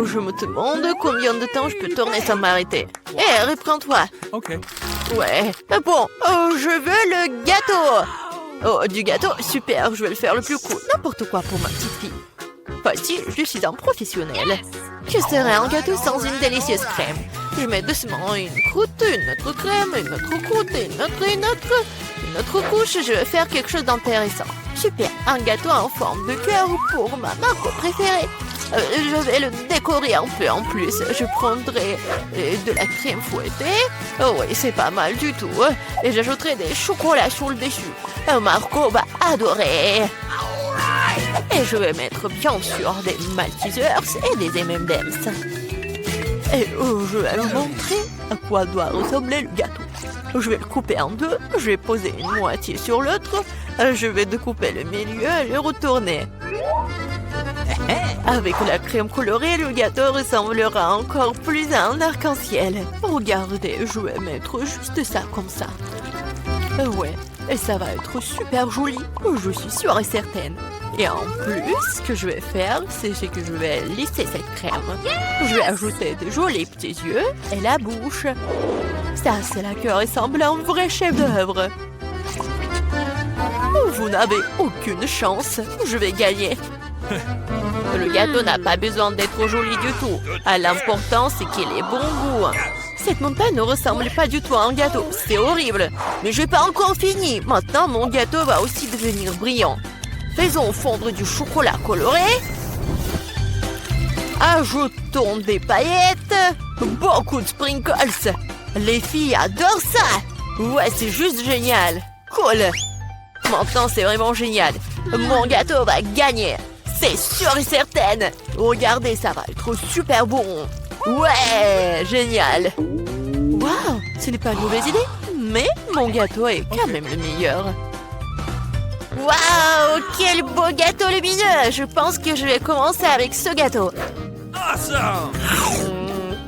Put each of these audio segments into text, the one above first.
je me demande combien de temps je peux tourner sans m'arrêter. Hé, reprends-toi. Ok. Ouais. Bon, je veux le gâteau. Oh, du gâteau, super, je vais le faire le plus cool. N'importe quoi pour ma petite fille. Facile, je suis un professionnel. Que serait un gâteau sans une délicieuse crème? Je mets doucement une croûte, une autre crème, une autre croûte, une autre couche. Je vais faire quelque chose d'intéressant. Super, un gâteau en forme de cœur pour ma marque préférée. Je vais le décorer un peu en plus. Je prendrai de la crème fouettée. Oh oui, c'est pas mal du tout. Et j'ajouterai des chocolats sur le dessus. Marco va adorer. Et je vais mettre bien sûr des Maltesers et des M&M's. Et je vais lui montrer à quoi doit ressembler le gâteau. Je vais le couper en deux. Je vais poser une moitié sur l'autre. Je vais découper le milieu et le retourner. Avec la crème colorée, le gâteau ressemblera encore plus à un arc-en-ciel. Regardez, je vais mettre juste ça comme ça. Ouais, et ça va être super joli, je suis sûre et certaine. Et en plus, ce que je vais faire, c'est que je vais lisser cette crème. Je vais ajouter de jolis petits yeux et la bouche. Ça, c'est là que ressemble à un vrai chef-d'œuvre. Vous n'avez aucune chance, je vais gagner. Le gâteau n'a pas besoin d'être joli du tout. L'important, c'est qu'il ait bon goût. Cette montagne ne ressemble pas du tout à un gâteau. C'est horrible. Mais je n'ai pas encore fini. Maintenant, mon gâteau va aussi devenir brillant. Faisons fondre du chocolat coloré. Ajoutons des paillettes. Beaucoup de sprinkles. Les filles adorent ça. Ouais, c'est juste génial. Cool. Maintenant, c'est vraiment génial. Mon gâteau va gagner. C'est sûr et certain. Regardez, ça va être super bon. Ouais, génial. Waouh, ce n'est pas une mauvaise idée. Mais mon gâteau est quand même le meilleur. Waouh, quel beau gâteau lumineux. Je pense que je vais commencer avec ce gâteau. Awesome!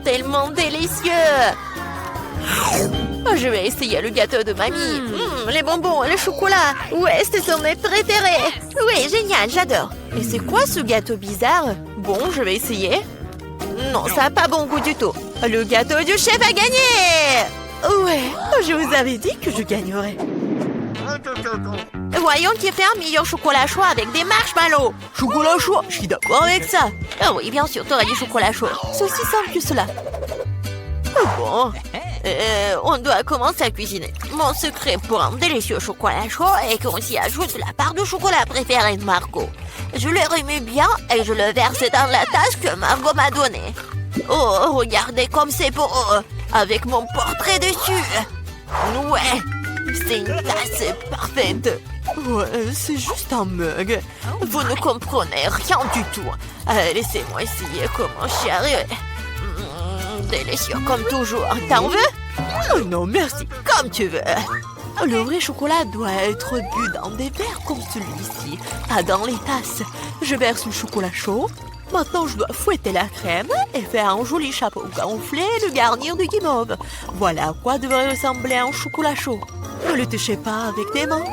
Tellement délicieux. Je vais essayer le gâteau de mamie. Les bonbons, le chocolat. Ouais, ce sont mes préférés. Oui, génial, j'adore. Et c'est quoi ce gâteau bizarre? Bon, je vais essayer. Non, ça n'a pas bon goût du tout. Le gâteau du chef a gagné. Ouais, je vous avais dit que je gagnerais. Voyons qui fait un meilleur chocolat chaud avec des marshmallows. Chocolat chaud, je suis d'accord avec ça. Ah oui, bien sûr, t'aurais dit chocolat chaud. C'est aussi simple que cela. Bon, on doit commencer à cuisiner. Mon secret pour un délicieux chocolat chaud est qu'on s'y ajoute la part de chocolat préférée de Margot. Je le remue bien et je le verse dans la tasse que Margot m'a donnée. Oh, regardez comme c'est beau, avec mon portrait dessus. Ouais, c'est une tasse parfaite. Ouais, c'est juste un mug. Vous ne comprenez rien du tout. Laissez-moi essayer comment j'y arrive. Délicieux comme toujours. T'en veux? Oh non, merci. Comme tu veux. Le vrai chocolat doit être bu dans des verres comme celui-ci, pas dans les tasses. Je verse le chocolat chaud. Maintenant, je dois fouetter la crème et faire un joli chapeau gonflé et le garnir de guimauve. Voilà à quoi devrait ressembler un chocolat chaud. Ne le touchez pas avec tes mains.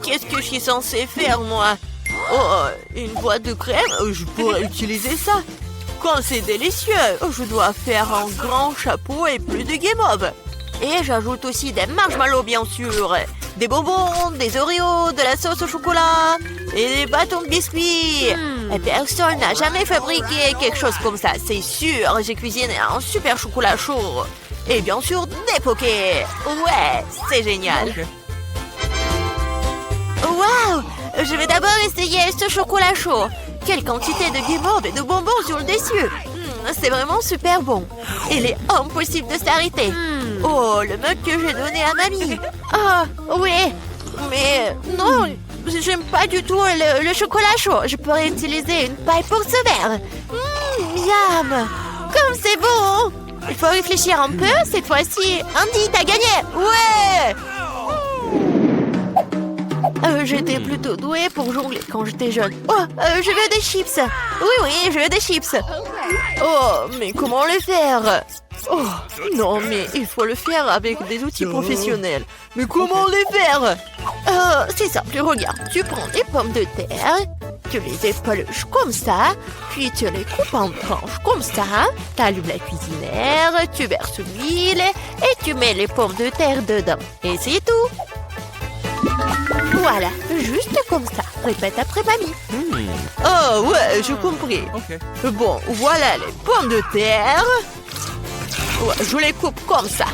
Qu'est-ce que je suis censée faire, moi? Oh, une boîte de crème? Je pourrais utiliser ça. Quand c'est délicieux, je dois faire un grand chapeau et plus de guimauve. Et j'ajoute aussi des marshmallows, bien sûr. Des bonbons, des Oreos, de la sauce au chocolat et des bâtons de biscuits. Et personne n'a jamais fabriqué quelque chose comme ça, c'est sûr. J'ai cuisiné un super chocolat chaud. Et bien sûr, des pokés. Ouais, c'est génial. Waouh! Je vais d'abord essayer ce chocolat chaud. Quelle quantité de guimauve et de bonbons sur le dessus. C'est vraiment super bon. Il est impossible de s'arrêter. Oh, le mug que j'ai donné à mamie. Ah, oui. Mais non, j'aime pas du tout le chocolat chaud. Je pourrais utiliser une paille pour ce verre. Miam. Comme c'est bon. Il faut réfléchir un peu. Cette fois-ci, Andy, t'as gagné. Ouais. J'étais plutôt douée pour jongler quand j'étais jeune. Oh, je veux des chips. Oui, je veux des chips. Oh, mais comment le faire? Oh, non, mais il faut le faire avec des outils professionnels. Mais comment les faire? C'est simple, regarde. Tu prends des pommes de terre Tu les épluches comme ça, puis tu les coupes en tranches comme ça. Tu allumes la cuisinière, tu verses l'huile et tu mets les pommes de terre dedans. Et c'est tout. Voilà, juste comme ça. Répète après mamie. Oh ouais, j'ai compris. Bon, voilà les pommes de terre. Ouais, je les coupe comme ça.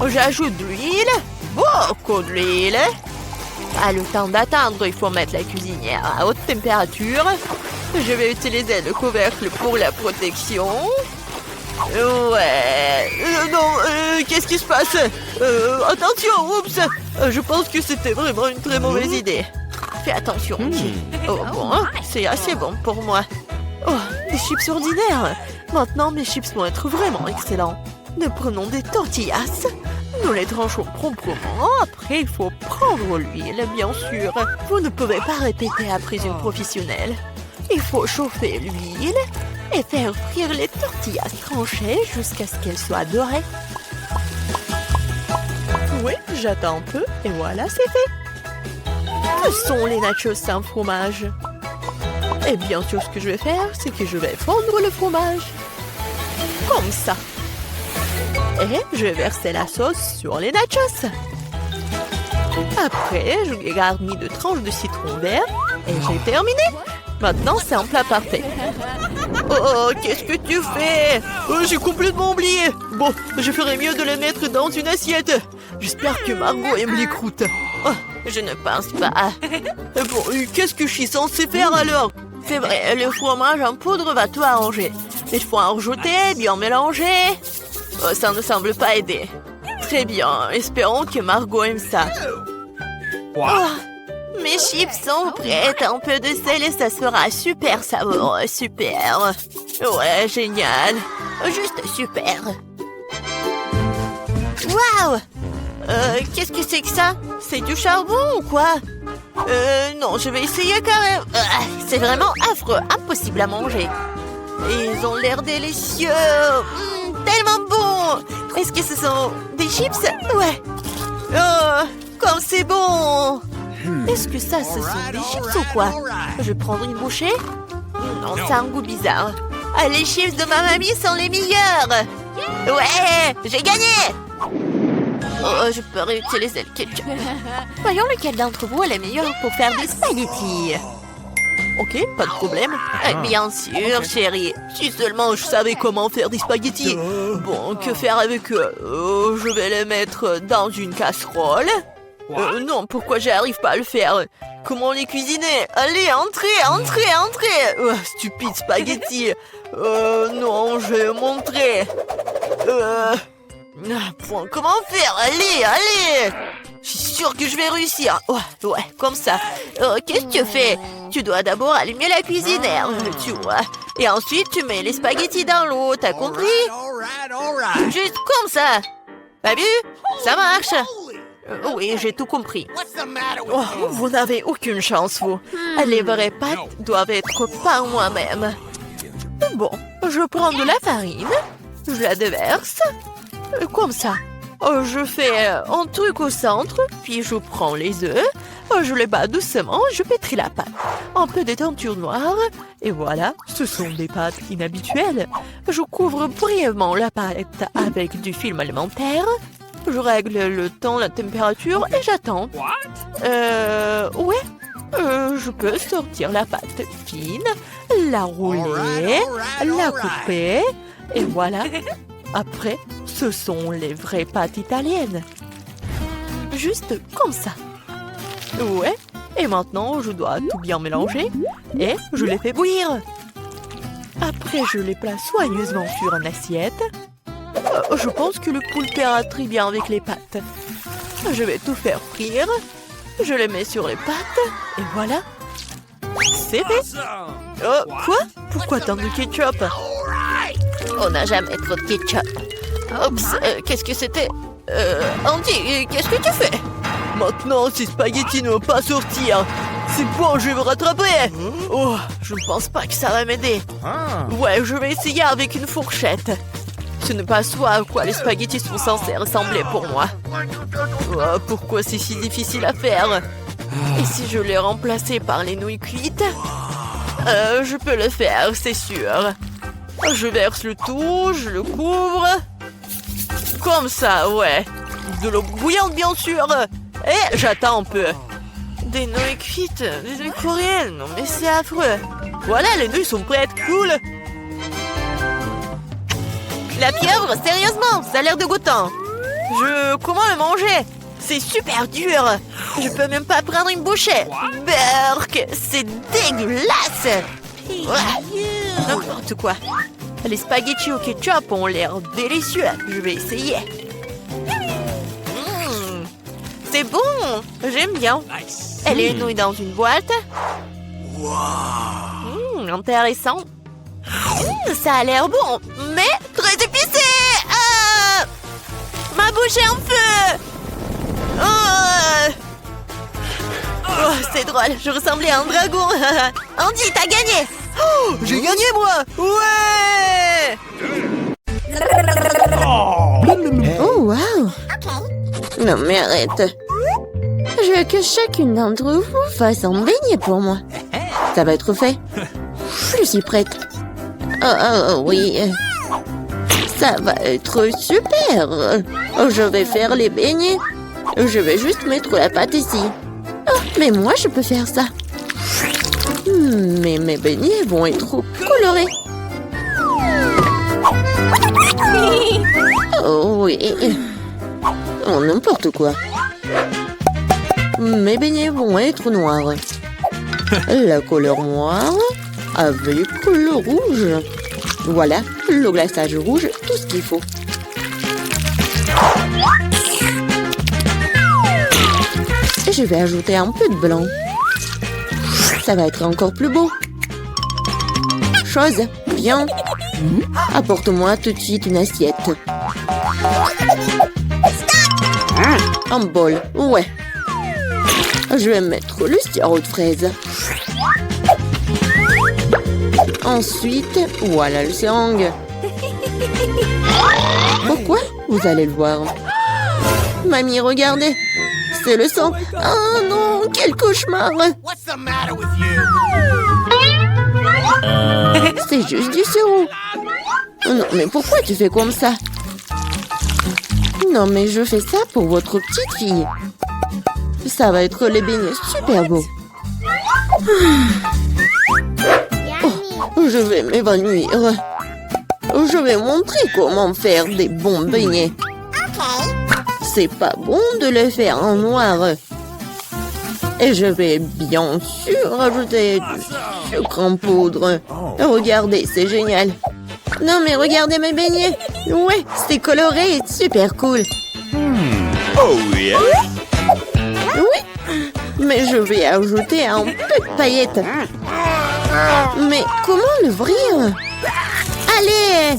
J'ajoute de l'huile, beaucoup de l'huile. Le temps d'attendre, il faut mettre la cuisinière à haute température. Je vais utiliser le couvercle pour la protection. Ouais. Non, qu'est-ce qui se passe? Attention, oups. Je pense que c'était vraiment une très mauvaise idée. Fais attention. Oh bon, c'est assez bon pour moi. Oh, des chips ordinaires. Maintenant, mes chips vont être vraiment excellents. Nous prenons des tortillas. Nous les tranchons proprement. Après, il faut prendre l'huile, bien sûr. Vous ne pouvez pas répéter après une professionnelle. Il faut chauffer l'huile et faire frire les tortillas tranchées jusqu'à ce qu'elles soient dorées. Oui, j'attends un peu et voilà, c'est fait. Que sont les nachos sans fromage? Et bien sûr, ce que je vais faire, c'est que je vais fondre le fromage. Comme ça. Et je vais verser la sauce sur les nachos. Après, je les garnis de tranches de citron vert et j'ai terminé. Maintenant, c'est un plat parfait. Oh, qu'est-ce que tu fais? J'ai complètement oublié. Bon, je ferais mieux de les mettre dans une assiette. J'espère que Margot aime les croûtes. Oh, je ne pense pas. Bon, qu'est-ce que je suis censée faire alors? C'est vrai, le fromage en poudre va tout arranger. Il faut en rajouter, bien mélanger. Oh, ça ne semble pas aider. Très bien, espérons que Margot aime ça. Oh, mes chips sont prêtes. Un peu de sel et ça sera super savoureux. Super. Ouais, génial. Juste super. Waouh! Qu'est-ce que c'est que ça? C'est du charbon ou quoi? Non, je vais essayer quand même. C'est vraiment affreux, impossible à manger. Ils ont l'air délicieux. Tellement bon. Est-ce que ce sont des chips? Ouais. Oh, comme c'est bon. Est-ce que ça, ce sont des chips ou quoi? Je vais prendre une bouchée. Non, ça a un goût bizarre. Les chips de ma mamie sont les meilleurs. Ouais, j'ai gagné. Oh, je peux réutiliser le ketchup. Voyons lequel d'entre vous est le meilleur pour faire des spaghettis. Ok, pas de problème. Bien sûr, chérie. Si seulement je savais comment faire des spaghettis. Bon, que faire avec eux? Je vais les mettre dans une casserole. Non, pourquoi j'arrive pas à le faire? Comment les cuisiner? Allez, entrez. Stupide spaghetti. Non, je vais montrer. Comment faire? Allez. Je suis sûre que je vais réussir. Ouais, comme ça. Qu'est-ce que tu fais? Tu dois d'abord allumer la cuisinière, tu vois. Et ensuite, tu mets les spaghettis dans l'eau, t'as compris? Juste comme ça. T'as vu? Ça marche. Oui, j'ai tout compris. Oh, vous n'avez aucune chance, vous. Les vraies pâtes doivent être par moi-même. Bon, je prends de la farine, je la déverse, comme ça. Je fais un truc au centre, puis je prends les œufs, je les bats doucement, je pétris la pâte. Un peu de teinture noire, et voilà, ce sont des pâtes inhabituelles. Je couvre brièvement la pâte avec du film alimentaire. Je règle le temps, la température, et j'attends. Ouais. Je peux sortir la pâte fine, la rouler, la couper, et voilà. Après, ce sont les vraies pâtes italiennes. Juste comme ça. Ouais. Et maintenant, je dois tout bien mélanger et je les fais bouillir. Après, je les place soigneusement sur une assiette. Je pense que le poulpe ira très bien avec les pâtes. Je vais tout faire frire. Je les mets sur les pâtes et voilà. C'est fait. Quoi? Pourquoi tant de ketchup? On n'a jamais trop de ketchup. Oups, qu'est-ce que c'était? Andy, qu'est-ce que tu fais? Maintenant, ces spaghettis ne vont pas sortir. C'est bon, je vais me rattraper. Oh, je ne pense pas que ça va m'aider. Ouais, je vais essayer avec une fourchette. Ce n'est pas ce à quoi les spaghettis sont censés ressembler pour moi. Oh, pourquoi c'est si difficile à faire? Et si je les remplaçais par les nouilles cuites? Je peux le faire, c'est sûr. Je verse le tout, je le couvre. Comme ça, ouais. De l'eau bouillante, bien sûr. Et j'attends un peu. Des nouilles cuites, des nouilles coréennes. Non, mais c'est affreux. Voilà, les nouilles sont prêtes, cool. La pieuvre, sérieusement, ça a l'air dégoûtant. Comment le manger? C'est super dur. Je peux même pas prendre une bouchée. Berk, c'est dégueulasse. N'importe quoi. Les spaghettis au ketchup ont l'air délicieux. Je vais essayer. C'est bon. J'aime bien. Et les nouilles dans une boîte. Intéressant. Ça a l'air bon, mais très épicé. Ma bouche est en feu. C'est drôle, je ressemblais à un dragon. Andy, t'as gagné. J'ai gagné, moi. Ouais. Oh, wow! Non, mais arrête. Je veux que chacune d'entre vous fasse un beignet pour moi. Ça va être fait. Je suis prête. Oui. Ça va être super. Je vais faire les beignets. Je vais juste mettre la pâte ici. Oh, mais moi, je peux faire ça. Mais mes beignets vont être trop colorés. Oh oui. Oh, n'importe quoi. Mes beignets vont être noirs. La couleur noire avec le rouge. Voilà, le glaçage rouge, tout ce qu'il faut. Et je vais ajouter un peu de blanc. Ça va être encore plus beau. Chose, viens. Apporte-moi tout de suite une assiette. Un bol, ouais. Je vais mettre le sirop de fraise. Ensuite, voilà le seringue. Pourquoi? Vous allez le voir. Mamie, regardez. C'est le sang. Oh non, quel cauchemar. C'est juste du sirop. Non, mais pourquoi tu fais comme ça? Non, mais je fais ça pour votre petite fille. Ça va être les beignets super beaux. Je vais m'évanouir. Je vais montrer comment faire des bons beignets. C'est pas bon de les faire en noir. Et je vais bien sûr ajouter du sucre en poudre. Regardez, c'est génial. Non mais regardez mes beignets. Ouais, c'est coloré et super cool. Oh yeah. Oui, mais je vais ajouter un peu de paillettes. Mais comment l'ouvrir? Allez!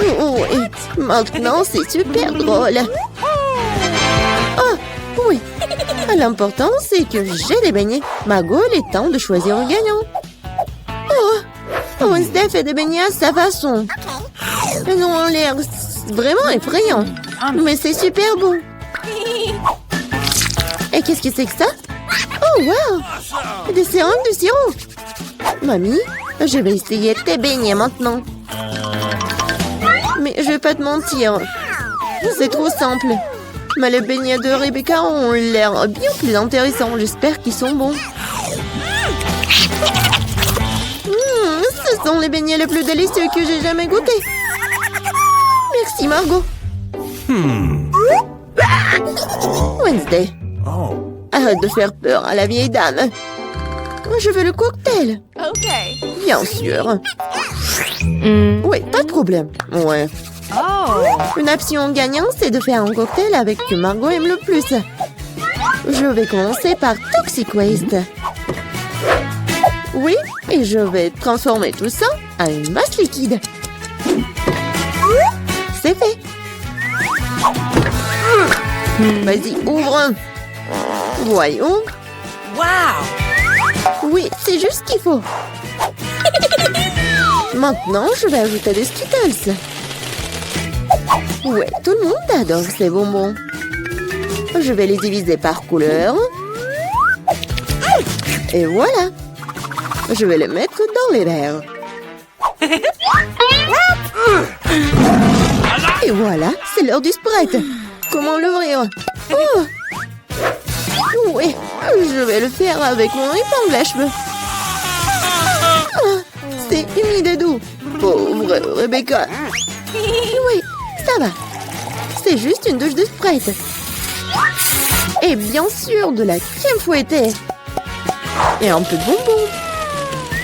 Oui, maintenant c'est super drôle. Oh, oui. L'important c'est que j'ai des beignets. Margot, il est temps de choisir un gagnant. Oh, Wednesday fait des beignets à sa façon. Ils ont l'air vraiment effrayants. Mais c'est super bon. Et qu'est-ce que c'est que ça? Oh, wow! Des seringues de sirop. Mamie, je vais essayer tes beignets maintenant. Mais je vais pas te mentir. C'est trop simple. Mais les beignets de Rebecca ont l'air bien plus intéressants. J'espère qu'ils sont bons. Ce sont les beignets les plus délicieux que j'ai jamais goûtés. Merci, Margot. Wednesday. Arrête de faire peur à la vieille dame. Je veux le cocktail. Ok. Bien sûr. Oui, pas de problème. Ouais. Une option gagnante, c'est de faire un cocktail avec que Margot aime le plus. Je vais commencer par Toxic Waste. Oui, et je vais transformer tout ça en une masse liquide. C'est fait. Vas-y, ouvre. Voyons. Wow! Oui, c'est juste ce qu'il faut. Maintenant, je vais ajouter des Skittles. Ouais, tout le monde adore ces bonbons. Je vais les diviser par couleur. Et voilà. Je vais les mettre dans les verres. Et voilà, c'est l'heure du Sprite. Comment l'ouvrir? Oh! Oui, je vais le faire avec mon épingle à cheveux. Ah, c'est humide et doux. Pauvre Rebecca. Oui, ça va. C'est juste une douche de Sprite. Et bien sûr, de la crème fouettée. Et un peu de bonbons.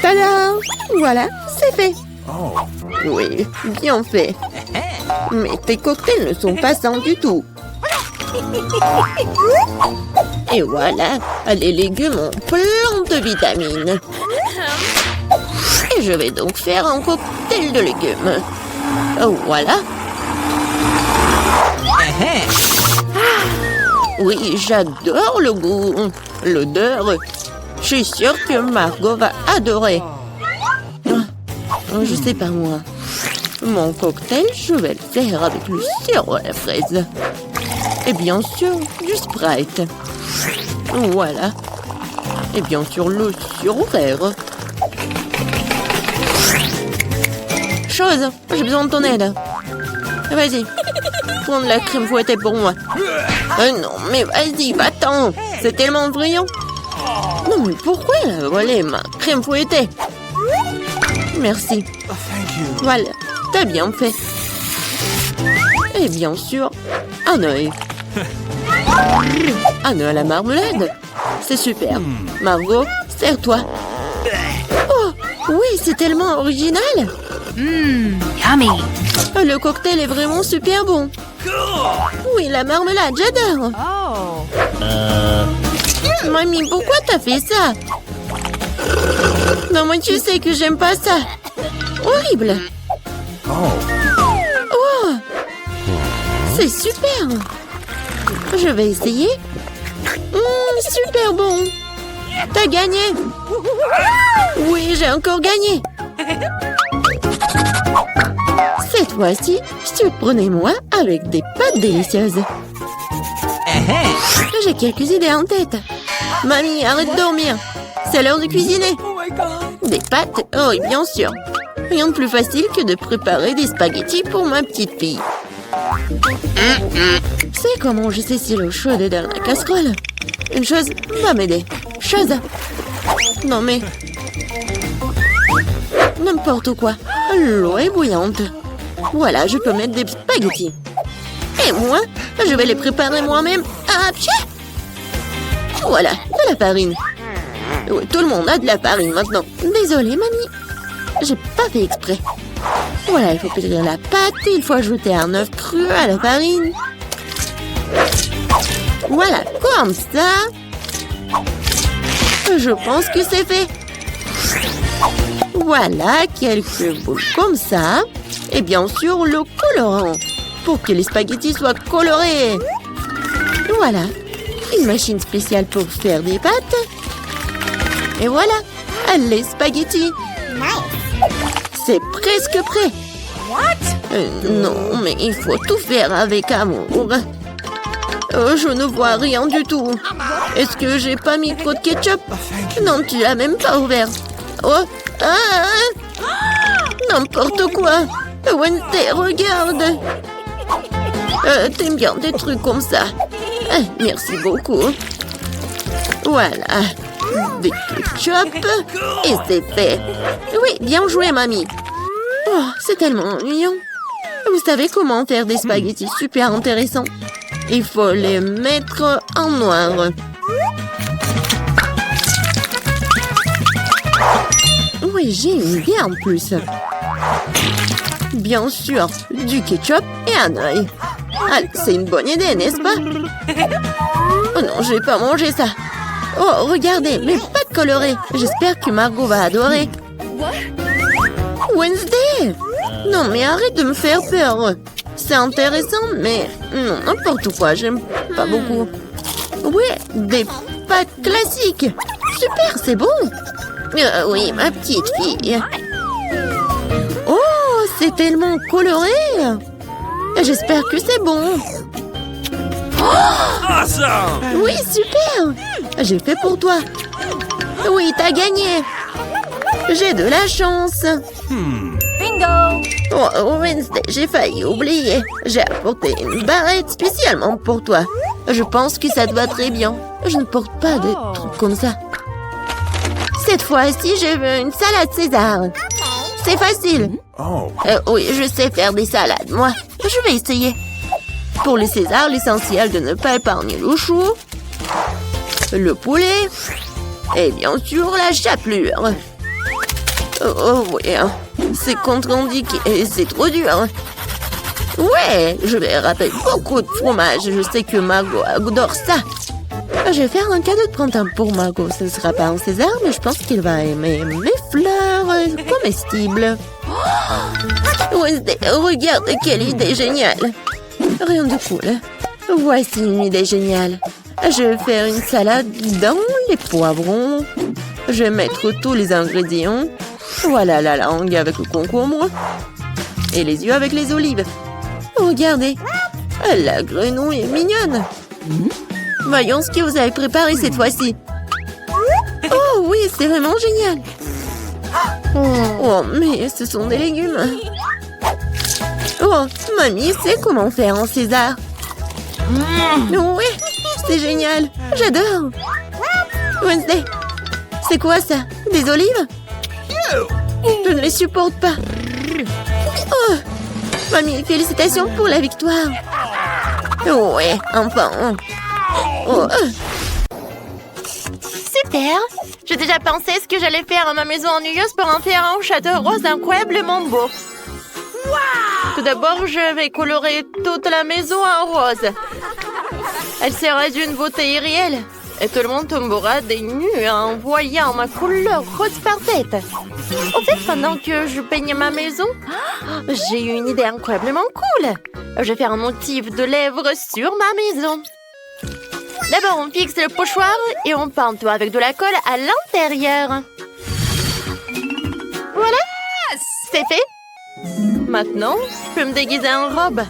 Tada! Voilà, c'est fait. Oui, bien fait. Mais tes cocktails ne sont pas sains du tout. Et voilà, les légumes ont plein de vitamines. Et je vais donc faire un cocktail de légumes. Voilà. Oui, j'adore le goût, l'odeur. Je suis sûre que Margot va adorer. Je sais pas moi. Mon cocktail, je vais le faire avec le sirop à la fraise. Et bien sûr, du Sprite. Voilà. Et bien sûr, le sirop vert. Chose, j'ai besoin de ton aide. Vas-y, prends de la crème fouettée pour moi. Non, mais vas-y, va-t'en. C'est tellement brillant. Non, mais pourquoi elle a volé ma crème fouettée? Merci. Voilà, t'as bien fait. Et bien sûr, un œil. Un œil à la marmelade. C'est super. Margot, sers-toi. Oh, oui, c'est tellement original. Yummy. Le cocktail est vraiment super bon. Oui, la marmelade, j'adore. Mamie, pourquoi t'as fait ça? Non, moi, tu sais que j'aime pas ça. Horrible. Oh, c'est super. Je vais essayer. Super bon. T'as gagné. Oui, j'ai encore gagné. Cette fois-ci, surprenez-moi avec des pâtes délicieuses. J'ai quelques idées en tête. Mamie, arrête de dormir. C'est l'heure de cuisiner. Des pâtes? Oh, oui, bien sûr. Rien de plus facile que de préparer des spaghettis pour ma petite fille. C'est comment je sais si l'eau chaude est dans la casserole? Une chose va m'aider. Chose. Non mais... N'importe quoi. L'eau est bouillante. Voilà, je peux mettre des spaghettis. Et moi, je vais les préparer moi-même. Ah, pied! Voilà, de la farine. Oui, tout le monde a de la farine maintenant. Désolée, mamie. J'ai pas fait exprès. Voilà, il faut pétrir la pâte. Il faut ajouter un œuf cru à la farine. Voilà, comme ça. Je pense que c'est fait. Voilà, quelques boules comme ça. Et bien sûr, le colorant. Pour que les spaghettis soient colorés. Voilà. Une machine spéciale pour faire des pâtes. Et voilà, les spaghettis. C'est presque prêt. Non, mais il faut tout faire avec amour. Je ne vois rien du tout. Est-ce que j'ai pas mis trop de ketchup? Non, tu l'as même pas ouvert. Oh, n'importe quoi. Wednesday, regarde. T'aimes bien des trucs comme ça. Merci beaucoup. Voilà. Des ketchup. Et c'est fait. Oui, bien joué, mamie. Oh, c'est tellement ennuyant. Vous savez comment faire des spaghettis super intéressants? Il faut les mettre en noir. Oui, j'ai une idée en plus. Bien sûr, du ketchup et un œil. Ah, c'est une bonne idée, n'est-ce pas? Oh non, je vais pas manger ça. Oh, regardez, mes pâtes colorées. J'espère que Margot va adorer. Wednesday! Non, mais arrête de me faire peur. C'est intéressant, mais non, n'importe quoi, j'aime pas beaucoup. Ouais, des pâtes classiques. Super, c'est bon. Oui, ma petite fille. Oh, c'est tellement coloré. J'espère que c'est bon. Awesome! Oui, super. J'ai fait pour toi. Oui, t'as gagné. J'ai de la chance. Bingo! Oh, Wednesday, j'ai failli oublier. J'ai apporté une barrette spécialement pour toi. Je pense que ça te va très bien. Je ne porte pas de trucs comme ça. Cette fois-ci, je veux une salade César. C'est facile. Oh. Oui, je sais faire des salades, moi. Je vais essayer. Pour le César, l'essentiel de ne pas épargner le chou, le poulet et bien sûr la chapelure. Oh oui, hein. C'est contre-indiqué et c'est trop dur. Ouais, je vais râper beaucoup de fromage. Je sais que Margot adore ça. Je vais faire un cadeau de printemps pour Margot. Ce ne sera pas un César, mais je pense qu'il va aimer mes fleurs comestibles. Wednesday, regarde quelle idée géniale. Rien de cool. Voici une idée géniale. Je vais faire une salade dans les poivrons. Je vais mettre tous les ingrédients. Voilà la langue avec le concombre. Et les yeux avec les olives. Regardez. La grenouille est mignonne. Voyons ce que vous avez préparé cette fois-ci. Oh oui, c'est vraiment génial. Oh, mais ce sont des légumes. Oh, mamie sait comment faire un César. Oui, c'est génial. J'adore. Wednesday, c'est quoi ça? Des olives? Je ne les supporte pas. Oh, mamie, félicitations pour la victoire. Ouais, enfin. Oh. Super! J'ai déjà pensé ce que j'allais faire à ma maison ennuyeuse pour en faire un château rose incroyablement beau. Tout d'abord, je vais colorer toute la maison en rose. Elle sera d'une beauté irréelle. Et tout le monde tombera des nues en voyant ma couleur rose parfaite. En fait, pendant que je peigne ma maison, j'ai eu une idée incroyablement cool. Je vais faire un motif de lèvres sur ma maison. D'abord, on fixe le pochoir et on peint tout avec de la colle à l'intérieur. Voilà, c'est fait. Maintenant, je peux me déguiser en robe.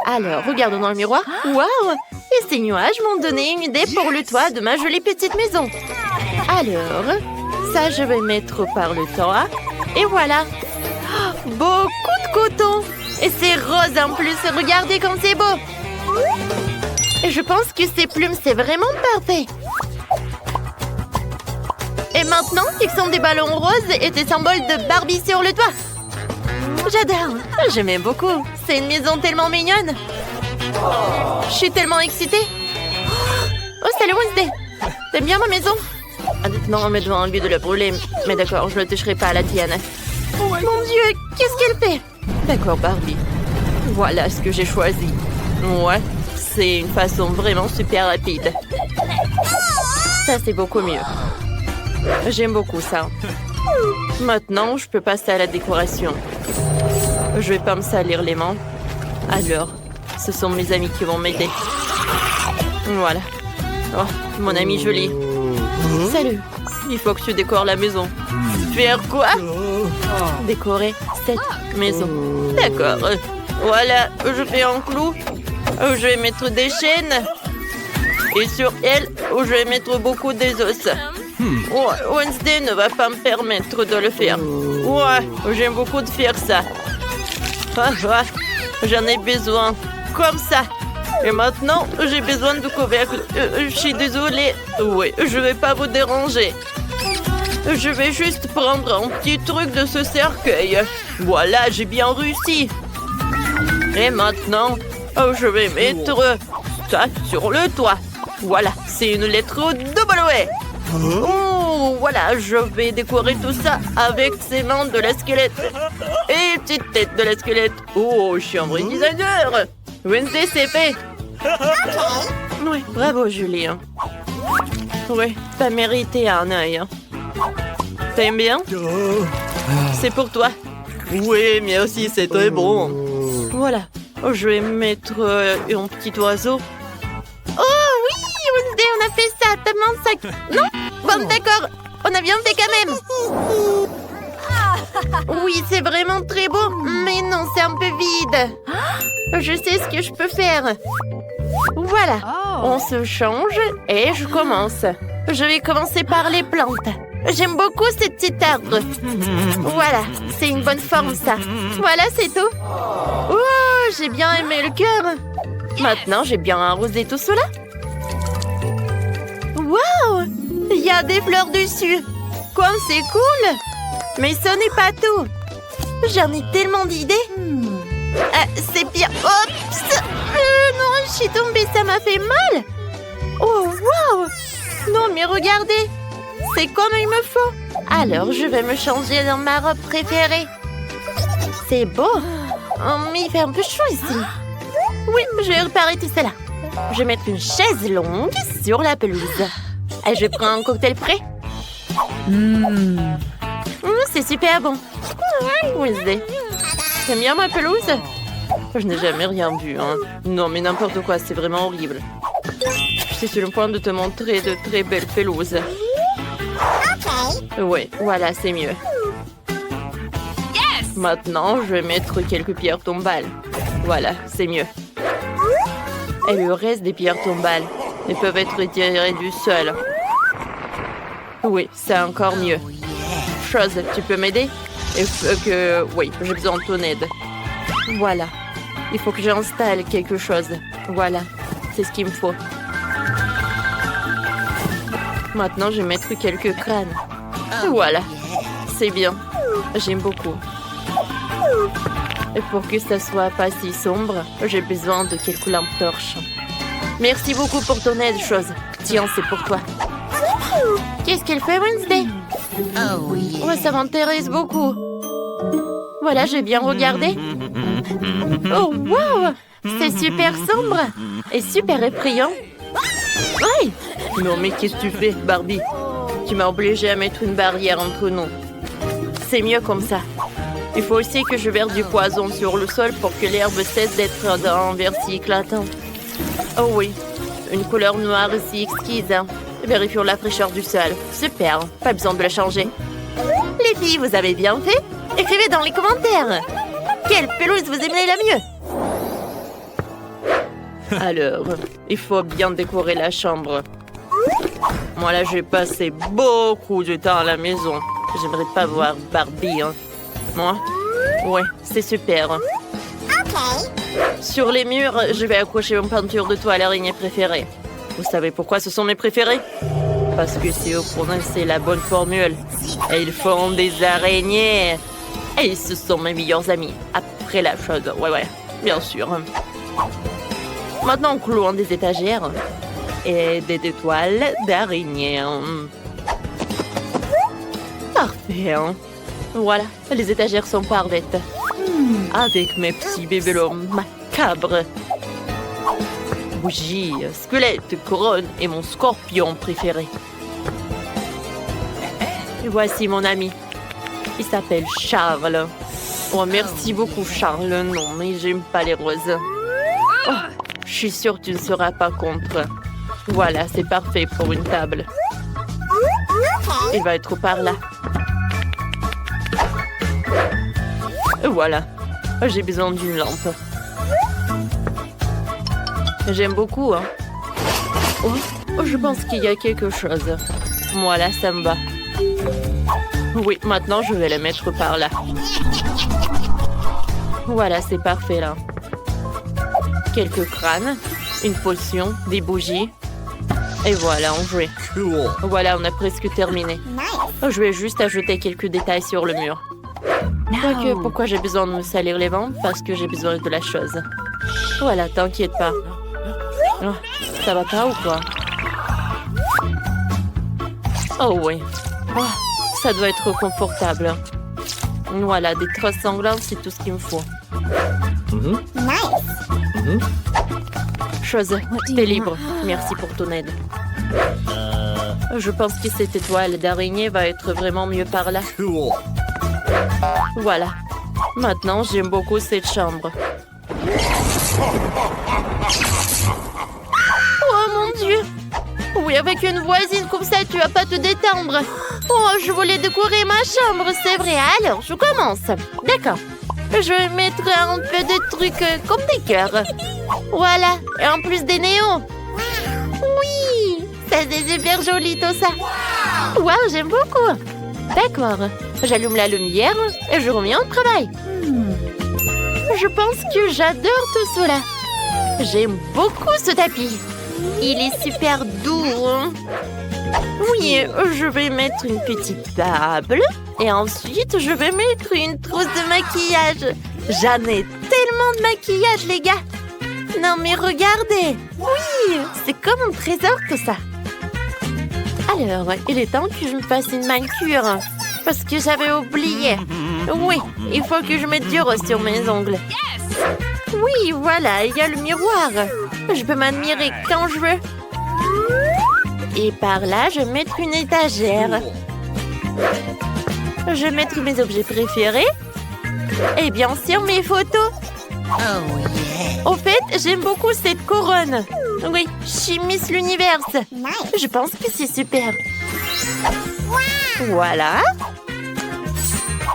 Alors, regardons dans le miroir. Waouh! Et ces nuages m'ont donné une idée pour le toit de ma jolie petite maison. Alors, ça, je vais mettre par le toit. Et voilà. Oh, beaucoup de coton. Et c'est rose en plus. Regardez comme c'est beau. Et je pense que ces plumes, c'est vraiment parfait. Et maintenant, fixons des ballons roses et des symboles de Barbie sur le toit. J'adore. J'aime beaucoup. C'est une maison tellement mignonne. Je suis tellement excitée. Oh, salut Wednesday. T'aimes bien ma maison? Non, mais devant lui de la brûler. Mais d'accord, je ne toucherai pas à la tienne. Oh, mon Dieu, qu'est-ce qu'elle fait? D'accord, Barbie. Voilà ce que j'ai choisi. Ouais, c'est une façon vraiment super rapide. Ça, c'est beaucoup mieux. J'aime beaucoup ça. Maintenant, je peux passer à la décoration. Je vais pas me salir les mains. Alors, ce sont mes amis qui vont m'aider. Voilà. Oh, mon ami joli. Salut. Il faut que tu décores la maison. Faire quoi? Décorer cette maison. D'accord. Voilà, je fais un clou. Je vais mettre des chaînes. Et sur elle, je vais mettre beaucoup des os. Wednesday ne va pas me permettre de le faire. Ouais, j'aime beaucoup de faire ça. J'en ai besoin. Comme ça. Et maintenant, j'ai besoin de couvercle. Je suis désolée. Oui, je vais pas vous déranger. Je vais juste prendre un petit truc de ce cercueil. Voilà, j'ai bien réussi. Et maintenant, je vais mettre ça sur le toit. Voilà, c'est une lettre W. Oh, voilà, je vais décorer tout ça avec ces mains de la squelette. Et petite tête de la squelette. Oh, je suis un vrai designer. Wednesday, c'est fait. Oui, bravo, Julien. Oui, t'as mérité un œil. T'aimes bien? C'est pour toi. Oui, mais aussi, c'est très bon. Voilà, je vais mettre un petit oiseau. Oh oui, Wednesday, on a fait ça tellement ça... Non? Bon, d'accord, on a bien fait quand même. Oui, c'est vraiment très beau, mais non, c'est un peu vide. Je sais ce que je peux faire. Voilà, on se change et je commence. Je vais commencer par les plantes. J'aime beaucoup ce petit arbre. Voilà, c'est une bonne forme, ça. Voilà, c'est tout. Oh, j'ai bien aimé le cœur. Maintenant, j'ai bien arrosé tout cela. Waouh! Il y a des fleurs dessus. Comme c'est cool. Mais ce n'est pas tout. J'en ai tellement d'idées. C'est pire. Oups! Non, je suis tombée, ça m'a fait mal. Oh, waouh! Non, mais regardez. C'est comme il me faut. Alors, je vais me changer dans ma robe préférée. C'est beau. Oh, mais il fait un peu chaud ici. Oui, je vais réparer tout cela. Je vais mettre une chaise longue sur la pelouse. Et je prends un cocktail frais. C'est super bon. Wednesday, t'aimes bien ma pelouse? Je n'ai jamais rien vu, hein. Non, mais n'importe quoi, c'est vraiment horrible. Je suis sur le point de te montrer de très belles pelouses. Oui, voilà, c'est mieux. Maintenant, je vais mettre quelques pierres tombales. Voilà, c'est mieux. Et le reste des pierres tombales, elles peuvent être retirées du sol. Oui, c'est encore mieux. Chose, tu peux m'aider? Oui, j'ai besoin de ton aide. Voilà. Il faut que j'installe quelque chose. Voilà, c'est ce qu'il me faut. Maintenant, je vais mettre quelques crânes. Voilà, c'est bien. J'aime beaucoup. Et pour que ça soit pas si sombre, j'ai besoin de quelques lampes torches. Merci beaucoup pour ton aide, chose. Tiens, c'est pour toi. Qu'est-ce qu'elle fait, Wednesday? Oh oui. Ouais, ça m'intéresse beaucoup. Voilà, j'ai bien regardé. Oh, wow! C'est super sombre et super effrayant. Oui! Non, mais qu'est-ce que tu fais, Barbie? Tu m'as obligée à mettre une barrière entre nous. C'est mieux comme ça. Il faut aussi que je verse du poison sur le sol pour que l'herbe cesse d'être d'un vert si éclatant. Oh oui, une couleur noire si exquise. Vérifions la fraîcheur du sol. Super, pas besoin de la changer. Les filles, vous avez bien fait? Écrivez dans les commentaires. Quelle pelouse vous aimez la mieux? Alors, il faut bien décorer la chambre. Moi là, j'ai passé beaucoup de temps à la maison. J'aimerais pas voir Barbie, hein. Moi? Ouais, c'est super. Sur les murs, je vais accrocher une peinture de toile araignée préférée. Vous savez pourquoi ce sont mes préférés? Parce que si vous prononcez la bonne formule, et ils font des araignées. Et ce sont mes meilleurs amis. Après la chose, ouais, bien sûr. Maintenant, clouons des étagères et des toiles d'araignées. Parfait, hein? Voilà, les étagères sont parfaites. Avec mes petits bébélos macabres. Bougie, squelette, couronne et mon scorpion préféré. Et voici mon ami. Il s'appelle Charles. Oh, merci beaucoup, Charles. Non, mais j'aime pas les roses. Oh, je suis sûre que tu ne seras pas contre. Voilà, c'est parfait pour une table. Il va être par là. Voilà. J'ai besoin d'une lampe. J'aime beaucoup, hein. Oh, je pense qu'il y a quelque chose. Voilà, ça me va. Oui, maintenant, je vais la mettre par là. Voilà, c'est parfait, là. Quelques crânes, une potion, des bougies. Et voilà, on joue. Voilà, on a presque terminé. Je vais juste ajouter quelques détails sur le mur. Quoique, pourquoi j'ai besoin de me salir les mains? Parce que j'ai besoin de la chose. Voilà, t'inquiète pas. Oh, ça va pas ou quoi? Oh oui. Oh, ça doit être confortable. Voilà, des trosses sanglantes, c'est tout ce qu'il me faut. Chose, t'es libre. Merci pour ton aide. Je pense que cette étoile d'araignée va être vraiment mieux par là. Voilà. Maintenant, j'aime beaucoup cette chambre. Oh mon Dieu! Oui, avec une voisine comme ça, tu vas pas te détendre. Oh, je voulais décorer ma chambre, c'est vrai. Alors, je commence. D'accord. Je vais mettre un peu de trucs comme des cœurs. Voilà. Et en plus des néons. Oui! Ça, c'est super joli tout ça. Waouh, j'aime beaucoup. D'accord. J'allume la lumière et je reviens au travail. Je pense que j'adore tout cela. J'aime beaucoup ce tapis. Il est super doux. Oui, je vais mettre une petite table. Et ensuite, je vais mettre une trousse de maquillage. J'en ai tellement de maquillage, les gars. Non, mais regardez. Oui, c'est comme un trésor, tout ça. Alors, il est temps que je me fasse une manucure. Parce que j'avais oublié. Oui, il faut que je mette du rose sur mes ongles. Oui, voilà, il y a le miroir. Je peux m'admirer quand je veux. Et par là, je vais mettre une étagère. Je vais mettre mes objets préférés. Et bien sûr, mes photos. Au fait, j'aime beaucoup cette couronne. Oui, je suis Miss l'Univers. Je pense que c'est super. Voilà.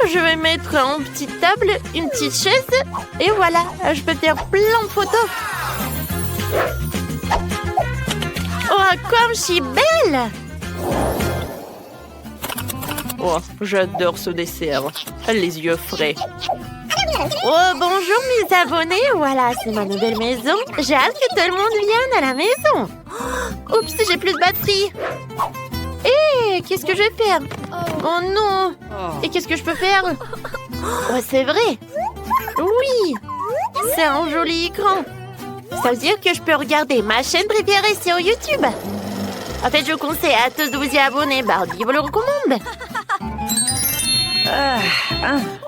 Je vais mettre en petite table une petite chaise. Et voilà, je peux faire plein de photos. Oh, comme je suis belle! Oh, j'adore ce dessert. Les yeux frais. Oh, bonjour mes abonnés. Voilà, c'est ma nouvelle maison. J'ai hâte que tout le monde vienne à la maison. Oups, j'ai plus de batterie. Hé, qu'est-ce que je vais faire? Oh non! Et qu'est-ce que je peux faire? Oh, c'est vrai! Oui! C'est un joli écran. Ça veut dire que je peux regarder ma chaîne préférée sur YouTube. En fait, je conseille à tous de vous y abonner. Barbie vous le recommande.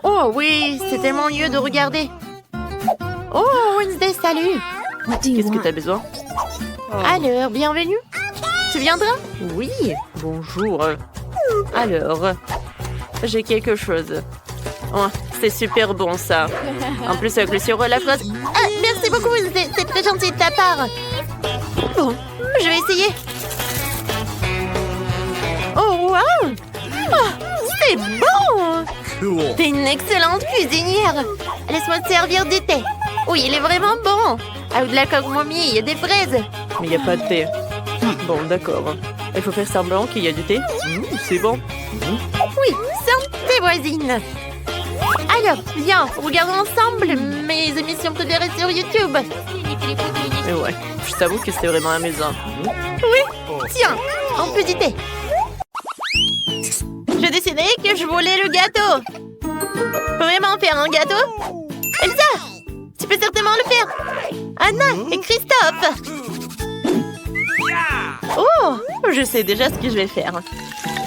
Oh oui, c'est tellement mieux de regarder. Oh, Wednesday, salut. Qu'est-ce que tu as besoin? Alors, bienvenue. Tu viendras? Oui, bonjour. Alors, j'ai quelque chose. Oh, c'est super bon, ça. En plus, avec le sirop à la fraise. Ah, merci beaucoup, c'est très gentil de ta part. Bon, je vais essayer. Oh, wow! Oh, c'est bon! T'es une excellente cuisinière. Laisse-moi te servir du thé. Oui, il est vraiment bon. Avec de la camomille et des fraises. Mais il n'y a pas de thé. Bon, d'accord. Il faut faire semblant qu'il y a du thé. C'est bon. Oui, santé, voisine. Alors, viens, regardons ensemble mes émissions préférées sur YouTube. Et ouais, je t'avoue que c'est vraiment amusant. Oui, tiens, un petit thé. J'ai décidé que je voulais le gâteau. Vraiment faire un gâteau? Elsa, tu peux certainement le faire. Anna et Christophe. Oh, je sais déjà ce que je vais faire.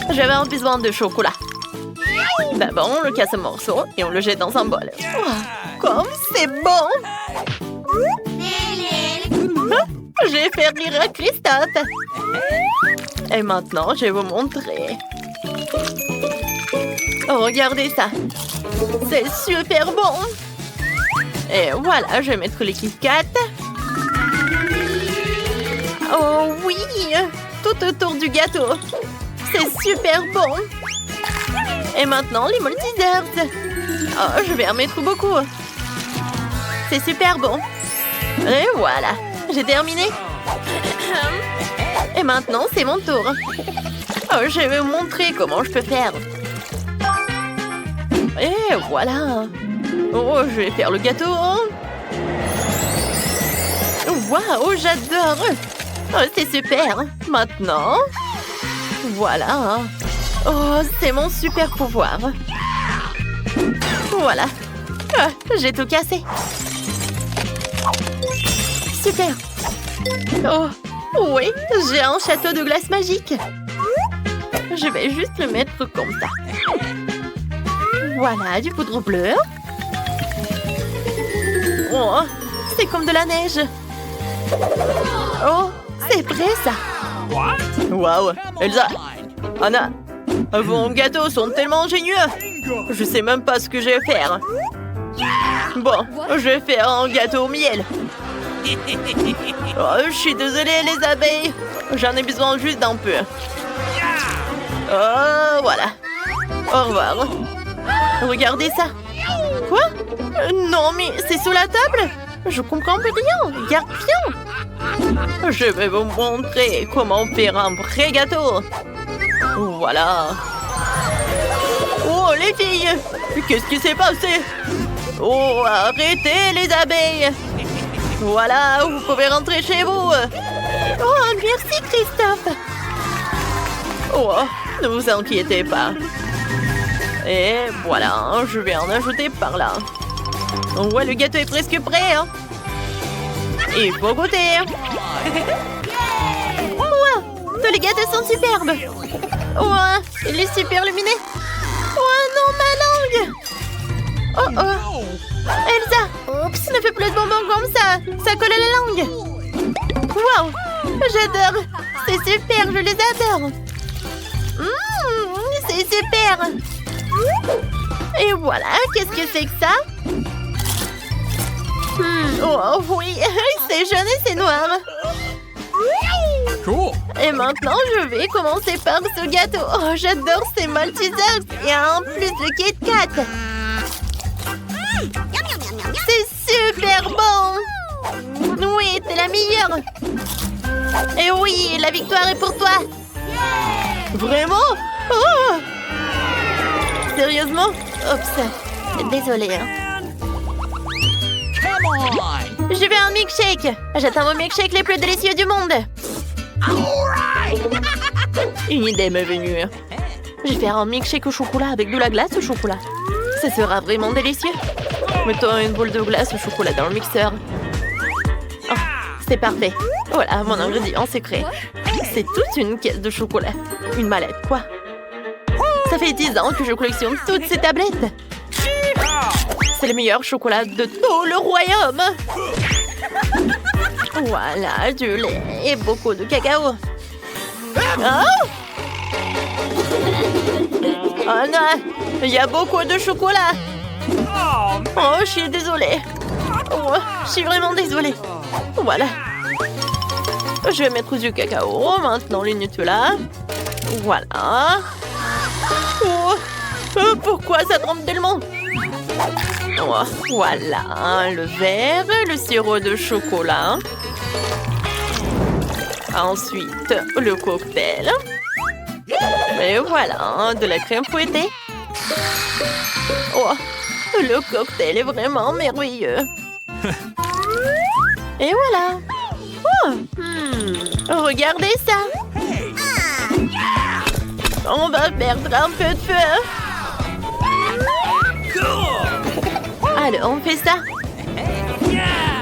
Je vais avoir besoin de chocolat. D'abord, on le casse en morceaux et on le jette dans un bol. Oh, comme c'est bon! Je vais faire rire à Christophe. Et maintenant, je vais vous montrer. Oh, regardez ça. C'est super bon. Et voilà, je vais mettre les Kit Kat. Oh oui, tout autour du gâteau. C'est super bon. Et maintenant, les multi-desserts. Oh, je vais en mettre beaucoup. C'est super bon. Et voilà, j'ai terminé. Et maintenant, c'est mon tour. Oh, je vais vous montrer comment je peux faire. Et voilà. Oh, je vais faire le gâteau. Waouh, j'adore. Oh, c'est super. Maintenant, voilà. Oh, c'est mon super pouvoir. Voilà. Ah, j'ai tout cassé. Super. Oh, oui, j'ai un château de glace magique. Je vais juste le mettre comme ça. Voilà, du poudre bleue. Oh, c'est comme de la neige. Oh, c'est vrai ça. Waouh, Elsa, Anna, vos gâteaux sont tellement ingénieux. Je sais même pas ce que je vais faire. Bon, je vais faire un gâteau au miel. Oh, je suis désolée les abeilles. J'en ai besoin juste d'un peu. Oh, voilà. Au revoir. Regardez ça. Quoi? Non, mais c'est sous la table? Je comprends plus rien. Regarde bien. Je vais vous montrer comment faire un vrai gâteau. Voilà. Oh, les filles! Qu'est-ce qui s'est passé? Oh, arrêtez les abeilles! Voilà, vous pouvez rentrer chez vous. Oh, merci Christophe. Oh, ne vous inquiétez pas. Et voilà, je vais en ajouter par là. Ouais, le gâteau est presque prêt. Hein. Il faut goûter. Wow, tous les gâteaux sont superbes. Ouais, il est super lumineux. Oh non, ma langue. Oh oh. Elsa, oups, ne fais plus de bonbons comme ça. Ça colle à la langue. Wow, j'adore. C'est super, je les adore. C'est super. Et voilà, qu'est-ce que c'est que ça? Oh oui, c'est jaune et c'est noir. Cool. Et maintenant, je vais commencer par ce gâteau. Oh, j'adore ces Maltesers. Et en plus, le Kit Kat. C'est super bon. Oui, t'es la meilleure. Et oui, la victoire est pour toi. Vraiment? Oh! Sérieusement? Oups. Désolée. Hein. Je veux un milkshake. J'attends mon milkshake les plus délicieux du monde. Une idée m'est venue. Je vais faire un milkshake au chocolat avec de la glace au chocolat. Ça sera vraiment délicieux. Mettons une boule de glace au chocolat dans le mixeur. Oh, c'est parfait. Voilà mon ingrédient secret. C'est toute une caisse de chocolat. Une mallette, quoi. Ça fait 10 ans que je collectionne toutes ces tablettes. C'est le meilleur chocolat de tout le royaume. Voilà, du lait et beaucoup de cacao. Oh! Oh non, il y a beaucoup de chocolat. Oh, je suis désolée. Oh, je suis vraiment désolée. Voilà. Je vais mettre du cacao, maintenant le Nutella. Voilà. Oh, pourquoi ça trempe tellement? Oh, voilà, le verre, le sirop de chocolat. Ensuite, le cocktail. Et voilà, de la crème fouettée. Oh, le cocktail est vraiment merveilleux. Et voilà. Oh, regardez ça. On va perdre un peu de feu. Alors, on fait ça.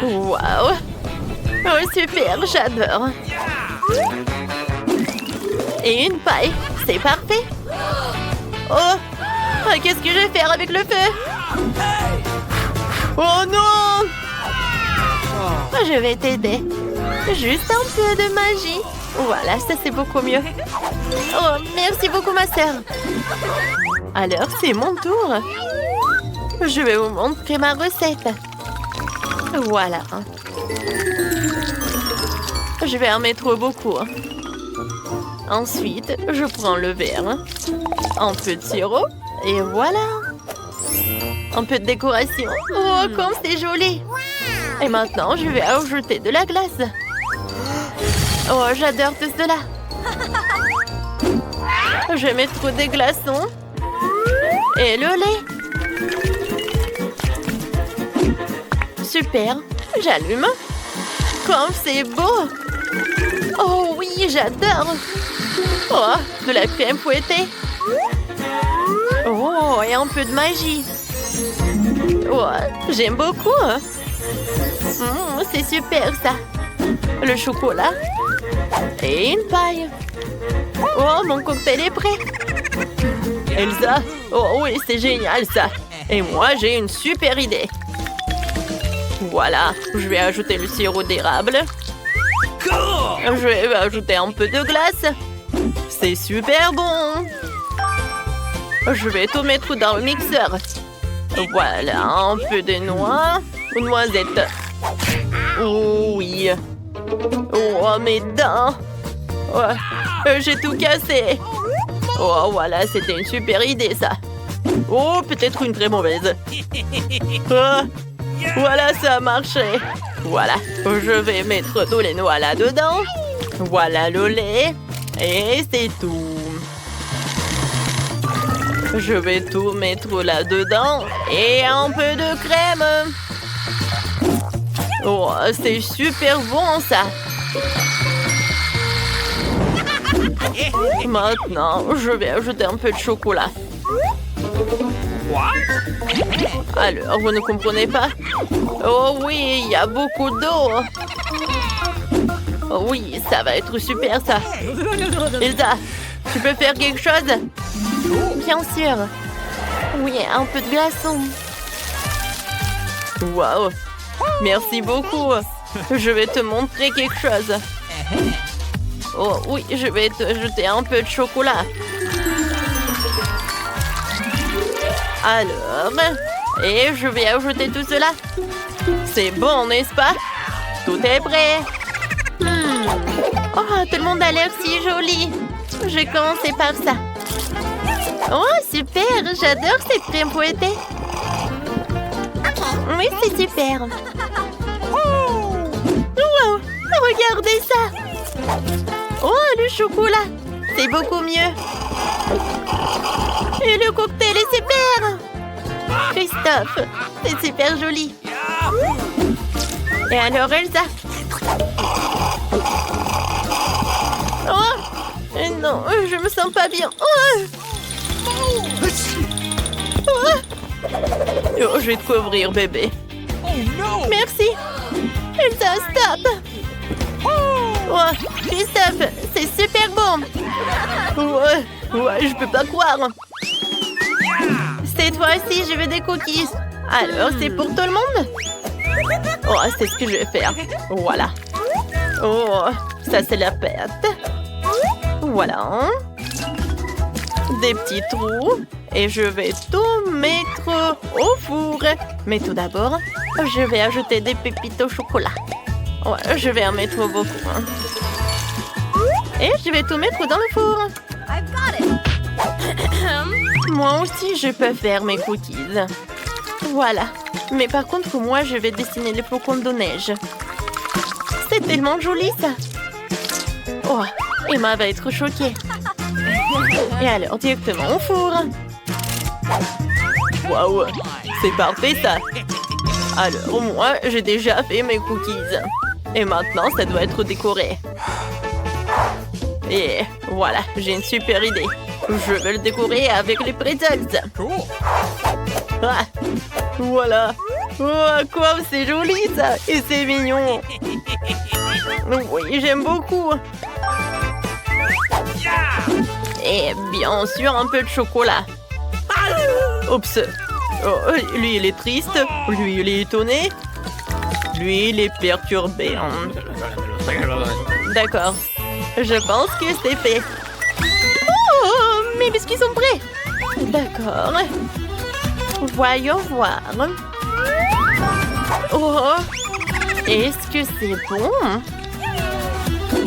Waouh. Oh, super, j'adore. Et une paille, c'est parfait. Oh, qu'est-ce que je vais faire avec le feu? Oh non! Je vais t'aider. Juste un peu de magie. Voilà, ça c'est beaucoup mieux. Oh, merci beaucoup ma sœur. Alors, c'est mon tour. Je vais vous montrer ma recette. Voilà. Je vais en mettre beaucoup. Ensuite, je prends le verre, un peu de sirop, et voilà. Un peu de décoration. Oh, comme c'est joli. Et maintenant, je vais ajouter de la glace. Oh, j'adore tout cela. Je vais mettre des glaçons et le lait. Super, j'allume. Comme c'est beau. Oh oui, j'adore. Oh, de la crème fouettée. Oh, et un peu de magie. Oh, j'aime beaucoup. C'est super ça. Le chocolat et une paille. Oh, mon cocktail est prêt. Elsa, oh oui, c'est génial ça. Et moi, j'ai une super idée. Voilà, je vais ajouter le sirop d'érable. Je vais ajouter un peu de glace. C'est super bon. Je vais tout mettre dans le mixeur. Voilà, un peu de noix ou noisettes. Oh oui. Oh, mes dents. Oh, j'ai tout cassé. Oh, voilà, c'était une super idée, ça. Oh, peut-être une très mauvaise. Oh, voilà, ça a marché. Voilà, je vais mettre tous les noix là-dedans. Voilà le lait. Et c'est tout. Je vais tout mettre là-dedans et un peu de crème. Oh, c'est super bon ça. Maintenant, je vais ajouter un peu de chocolat. Alors, vous ne comprenez pas? Oh oui, il y a beaucoup d'eau. Oh oui, ça va être super ça. Elsa, tu peux faire quelque chose? Bien sûr. Oui, un peu de glaçon. Waouh. Merci beaucoup. Je vais te montrer quelque chose. Oh oui, je vais te ajouter un peu de chocolat. Alors, et je vais ajouter tout cela. C'est bon, n'est-ce pas? Tout est prêt. Oh, tout le monde a l'air si joli. Je vais commencer par ça. Oh, super, j'adore cette crème fouettée. Oui, c'est super. Wow, regardez ça. Oh, le chocolat, c'est beaucoup mieux. Et le cocktail est super. Christophe, c'est super joli. Et alors, Elsa? Oh, non, je me sens pas bien. Oh, oh, je vais te couvrir, bébé. Merci. Elsa, stop. Oh, Christophe, c'est super bon. Ouais, je peux pas croire. Cette fois-ci, je veux des cookies. Alors, c'est pour tout le monde? Oh, c'est ce que je vais faire. Voilà. Oh, ça c'est la pâte. Voilà. Des petits trous. Et je vais tout mettre au four. Mais tout d'abord, je vais ajouter des pépites au chocolat. Ouais, je vais en mettre beaucoup. Et je vais tout mettre dans le four. Moi aussi, je peux faire mes cookies. Voilà. Mais par contre, moi, je vais dessiner les flocons de neige. C'est tellement joli, ça. Oh, Emma va être choquée. Et alors, directement au four. Waouh, c'est parfait, ça. Alors, moi, j'ai déjà fait mes cookies. Et maintenant, ça doit être décoré. Et voilà, j'ai une super idée. Je vais le décorer avec les pretzels. Ah, voilà. Oh, quoi, c'est joli ça. Et c'est mignon. Oui, j'aime beaucoup. Et bien sûr, un peu de chocolat. Oups. Oh, lui, il est triste. Lui, il est étonné. Lui, il est perturbé. D'accord. Je pense que c'est fait. Oh, mes biscuits sont prêts. D'accord. Voyons voir. Oh, est-ce que c'est bon?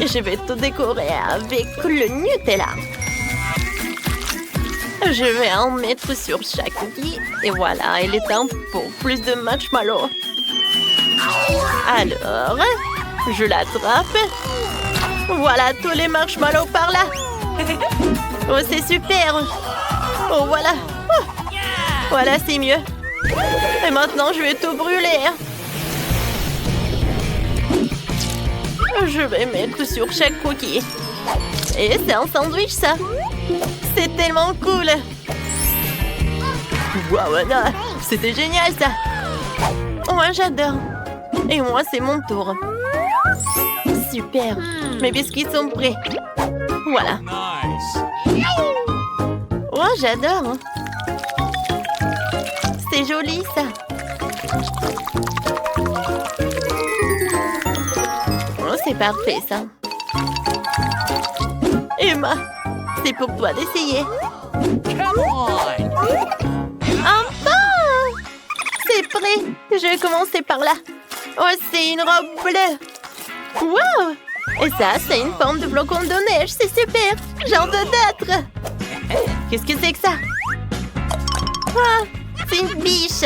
Je vais tout décorer avec le Nutella. Je vais en mettre sur chaque cookie. Et voilà, il est temps pour plus de marshmallows. Alors, je l'attrape. Voilà tous les marshmallows par là. Oh, c'est super. Oh, voilà. Oh. Voilà, c'est mieux. Et maintenant, je vais tout brûler. Je vais mettre sur chaque cookie. Et c'est un sandwich, ça. C'est tellement cool. Waouh, c'était génial, ça. Moi, j'adore. Et moi, c'est mon tour. Super. Mes biscuits sont prêts. Voilà. Oh, j'adore. C'est joli, ça. Oh, c'est parfait, ça. Emma, c'est pour toi d'essayer. Enfin! C'est prêt. Je vais commencer par là. Oh, c'est une robe bleue. Wow! Et ça, c'est une forme de flocon de neige. C'est super. J'en veux d'autres. Qu'est-ce que c'est que ça? Ah, c'est une biche.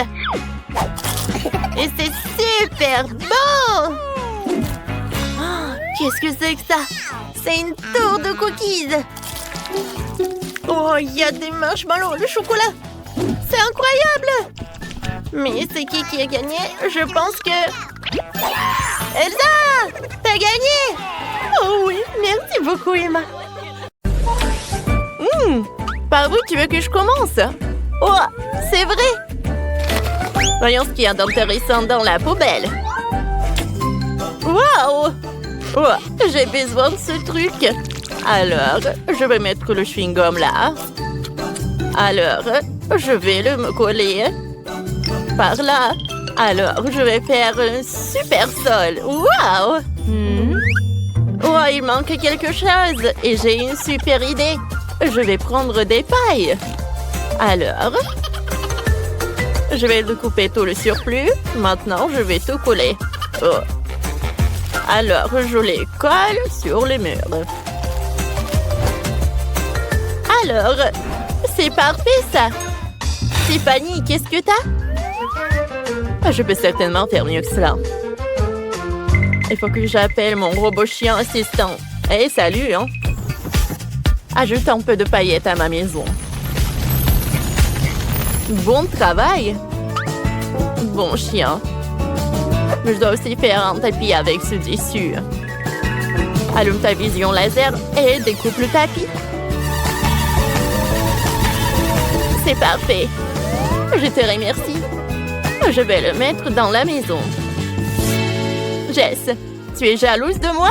Et c'est super beau. Oh, qu'est-ce que c'est que ça? C'est une tour de cookies. Oh, il y a des marshmallows de chocolat. C'est incroyable. Mais c'est qui a gagné? Je pense que... Elsa! T'as gagné! Oh oui, merci beaucoup, Emma. Par où tu veux que je commence? Oh, c'est vrai! Voyons ce qu'il y a d'intéressant dans la poubelle. Waouh! Oh, j'ai besoin de ce truc. Alors, je vais mettre le chewing-gum là. Alors, je vais me coller par là. Alors, je vais faire un super sol. Waouh! Oh, il manque quelque chose et j'ai une super idée. Je vais prendre des pailles. Alors, je vais découper tout le surplus. Maintenant, je vais tout coller. Oh. Alors, je les colle sur les murs. Alors, c'est parfait ça. Tiffany, qu'est-ce que t'as? Je peux certainement faire mieux que cela. Il faut que j'appelle mon robot chien assistant. Hey, salut, hein? Ajoute un peu de paillettes à ma maison. Bon travail. Bon chien. Je dois aussi faire un tapis avec ce tissu. Allume ta vision laser et découpe le tapis. C'est parfait. Je te remercie. Je vais le mettre dans la maison. Jess, tu es jalouse de moi?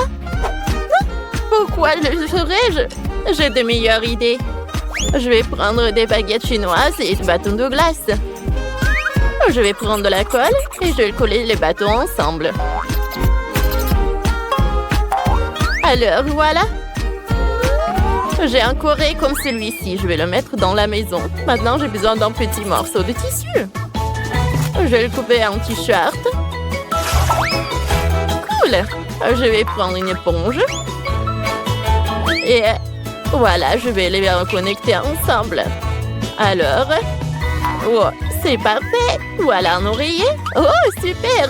Pourquoi le serais-je? J'ai de meilleures idées. Je vais prendre des baguettes chinoises et des bâtons de glace. Je vais prendre de la colle et je vais coller les bâtons ensemble. Alors, voilà. J'ai un corée comme celui-ci. Je vais le mettre dans la maison. Maintenant, j'ai besoin d'un petit morceau de tissu. Je vais le couper en t-shirt. Cool. Je vais prendre une éponge. Et voilà, je vais les connecter ensemble. Alors, oh, c'est parfait. Voilà un oreiller. Oh, super.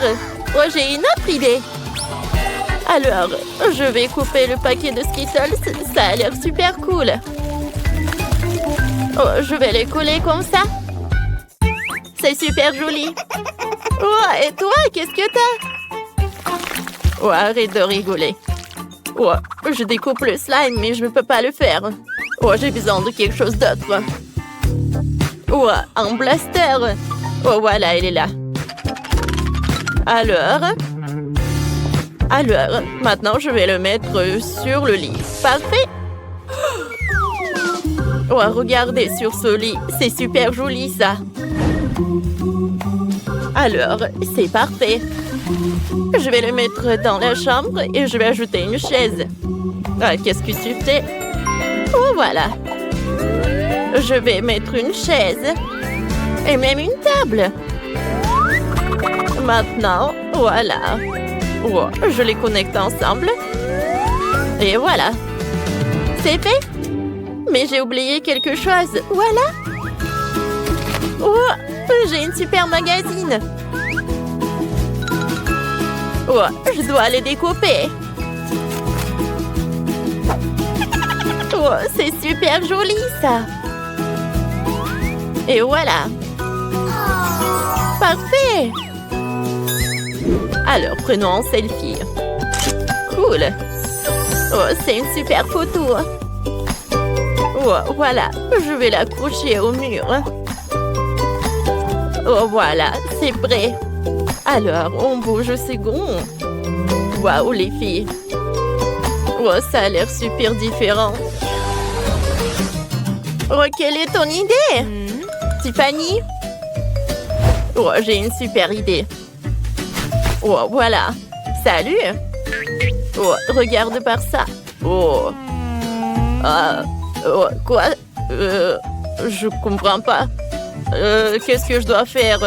Oh, j'ai une autre idée. Alors, je vais couper le paquet de Skittles. Ça a l'air super cool. Oh, je vais les coller comme ça. C'est super joli. Oh, et toi, qu'est-ce que t'as? Oh, arrête de rigoler. Oh, je découpe le slime, mais je ne peux pas le faire. Oh, j'ai besoin de quelque chose d'autre. Oh, un blaster. Oh, voilà, il est là. Alors, maintenant, je vais le mettre sur le lit. Parfait. Oh, regardez sur ce lit. C'est super joli, ça. Alors, c'est parfait. Je vais le mettre dans la chambre et je vais ajouter une chaise. Ah, qu'est-ce que tu fais? Oh, voilà. Je vais mettre une chaise et même une table. Maintenant, voilà. Oh, je les connecte ensemble. Et voilà. C'est fait. Mais j'ai oublié quelque chose. Voilà. Oh, j'ai une super magazine. Oh, je dois les découper. Oh, c'est super joli, ça. Et voilà. Parfait. Alors, prenons un selfie. Cool. Oh, c'est une super photo. Oh, voilà. Je vais l'accrocher au mur. Oh, voilà. C'est prêt. Alors, on bouge au second. Waouh, les filles. Oh, ça a l'air super différent. Oh, quelle est ton idée? Tiffany? Oh, j'ai une super idée. Oh, voilà. Salut. Oh, regarde par ça. Oh. Oh, quoi? Je comprends pas. Qu'est-ce que je dois faire?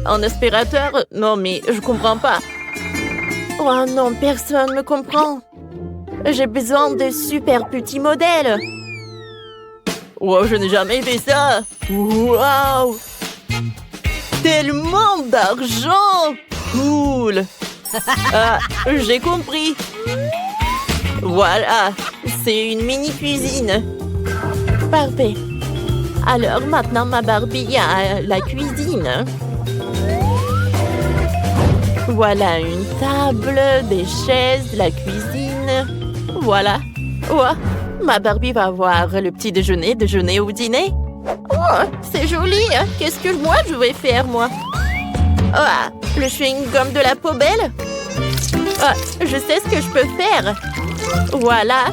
Un aspirateur? Non, mais je comprends pas. Oh non, personne ne me comprend. J'ai besoin de super petits modèles. Oh, je n'ai jamais fait ça. Waouh! Tellement d'argent! Cool! Ah, j'ai compris. Voilà, c'est une mini-cuisine. Parfait. Alors, maintenant, ma Barbie a la cuisine. Voilà une table, des chaises, la cuisine. Voilà. Oh, ma Barbie va avoir le petit déjeuner ou dîner. Oh, c'est joli. Qu'est-ce que moi, je vais faire, moi? Oh, le chewing-gum de la poubelle? Oh, je sais ce que je peux faire. Voilà.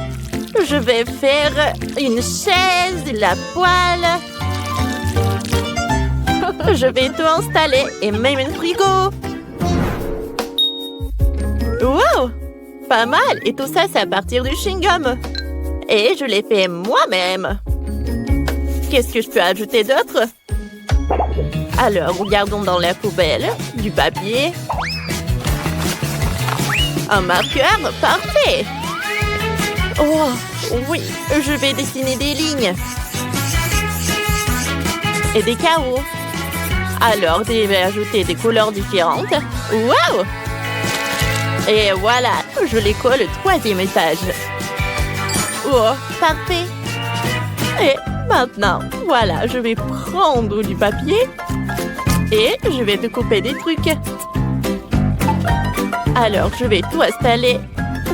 Je vais faire une chaise, la poêle. Je vais tout installer et même un frigo. Wow! Pas mal. Et tout ça, c'est à partir du chewing-gum. Et je l'ai fait moi-même. Qu'est-ce que je peux ajouter d'autre? Alors, regardons dans la poubelle. Du papier. Un marqueur. Parfait! Oh, oui, je vais dessiner des lignes. Et des carreaux. Alors, je vais ajouter des couleurs différentes. Wow! Et voilà, je les colle au 3e étage. Oh, parfait. Et maintenant, voilà, je vais prendre du papier et je vais découper des trucs. Alors, je vais tout installer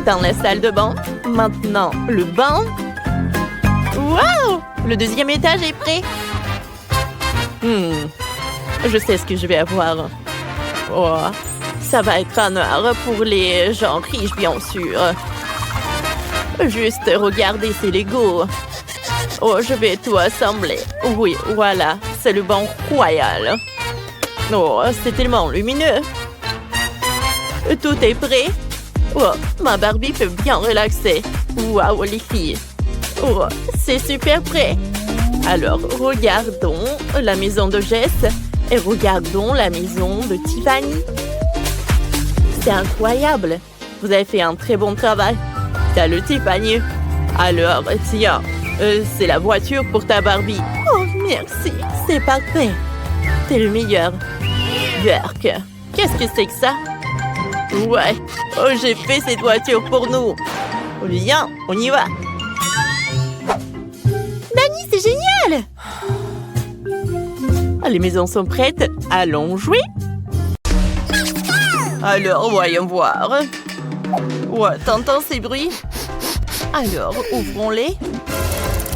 dans la salle de bain. Maintenant, le banc. Wow! Le 2e étage est prêt. Je sais ce que je vais avoir. Oh, ça va être un art pour les gens riches, bien sûr. Juste regarder ces Legos. Oh, je vais tout assembler. Oui, voilà, c'est le banc royal. Oh, c'est tellement lumineux. Tout est prêt. Oh, ma Barbie peut bien relaxer. Waouh, les filles. Oh, c'est super prêt. Alors, regardons la maison de Jess et regardons la maison de Tiffany. C'est incroyable. Vous avez fait un très bon travail. T'as le Tiffany. Alors, tiens, c'est la voiture pour ta Barbie. Oh, merci. C'est parfait. T'es le meilleur. Burk, qu'est-ce que c'est que ça? Ouais. Oh, j'ai fait cette voiture pour nous. Viens, on y va. Dani, c'est génial! Les maisons sont prêtes. Allons jouer. Alors, voyons voir. Ouais, t'entends ces bruits? Alors, ouvrons-les.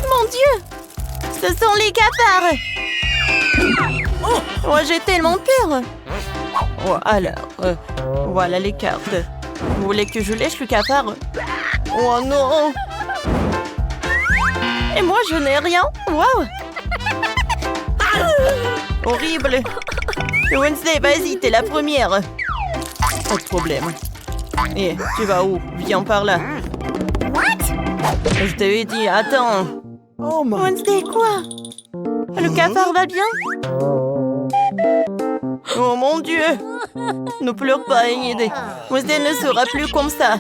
Mon Dieu! Ce sont les cafards! Oh, j'ai tellement peur! Oh, alors, voilà les cartes. Vous voulez que je lèche le cafard? Oh non! Et moi, je n'ai rien. Waouh! Horrible! Wednesday, vas-y, t'es la première. Pas de problème. Et tu vas où? Viens par là. Je t'avais dit, attends. Oh, Wednesday, quoi? Le cafard va bien? Oh mon Dieu! Ne pleure pas, Enid. Wednesday ne sera plus comme ça.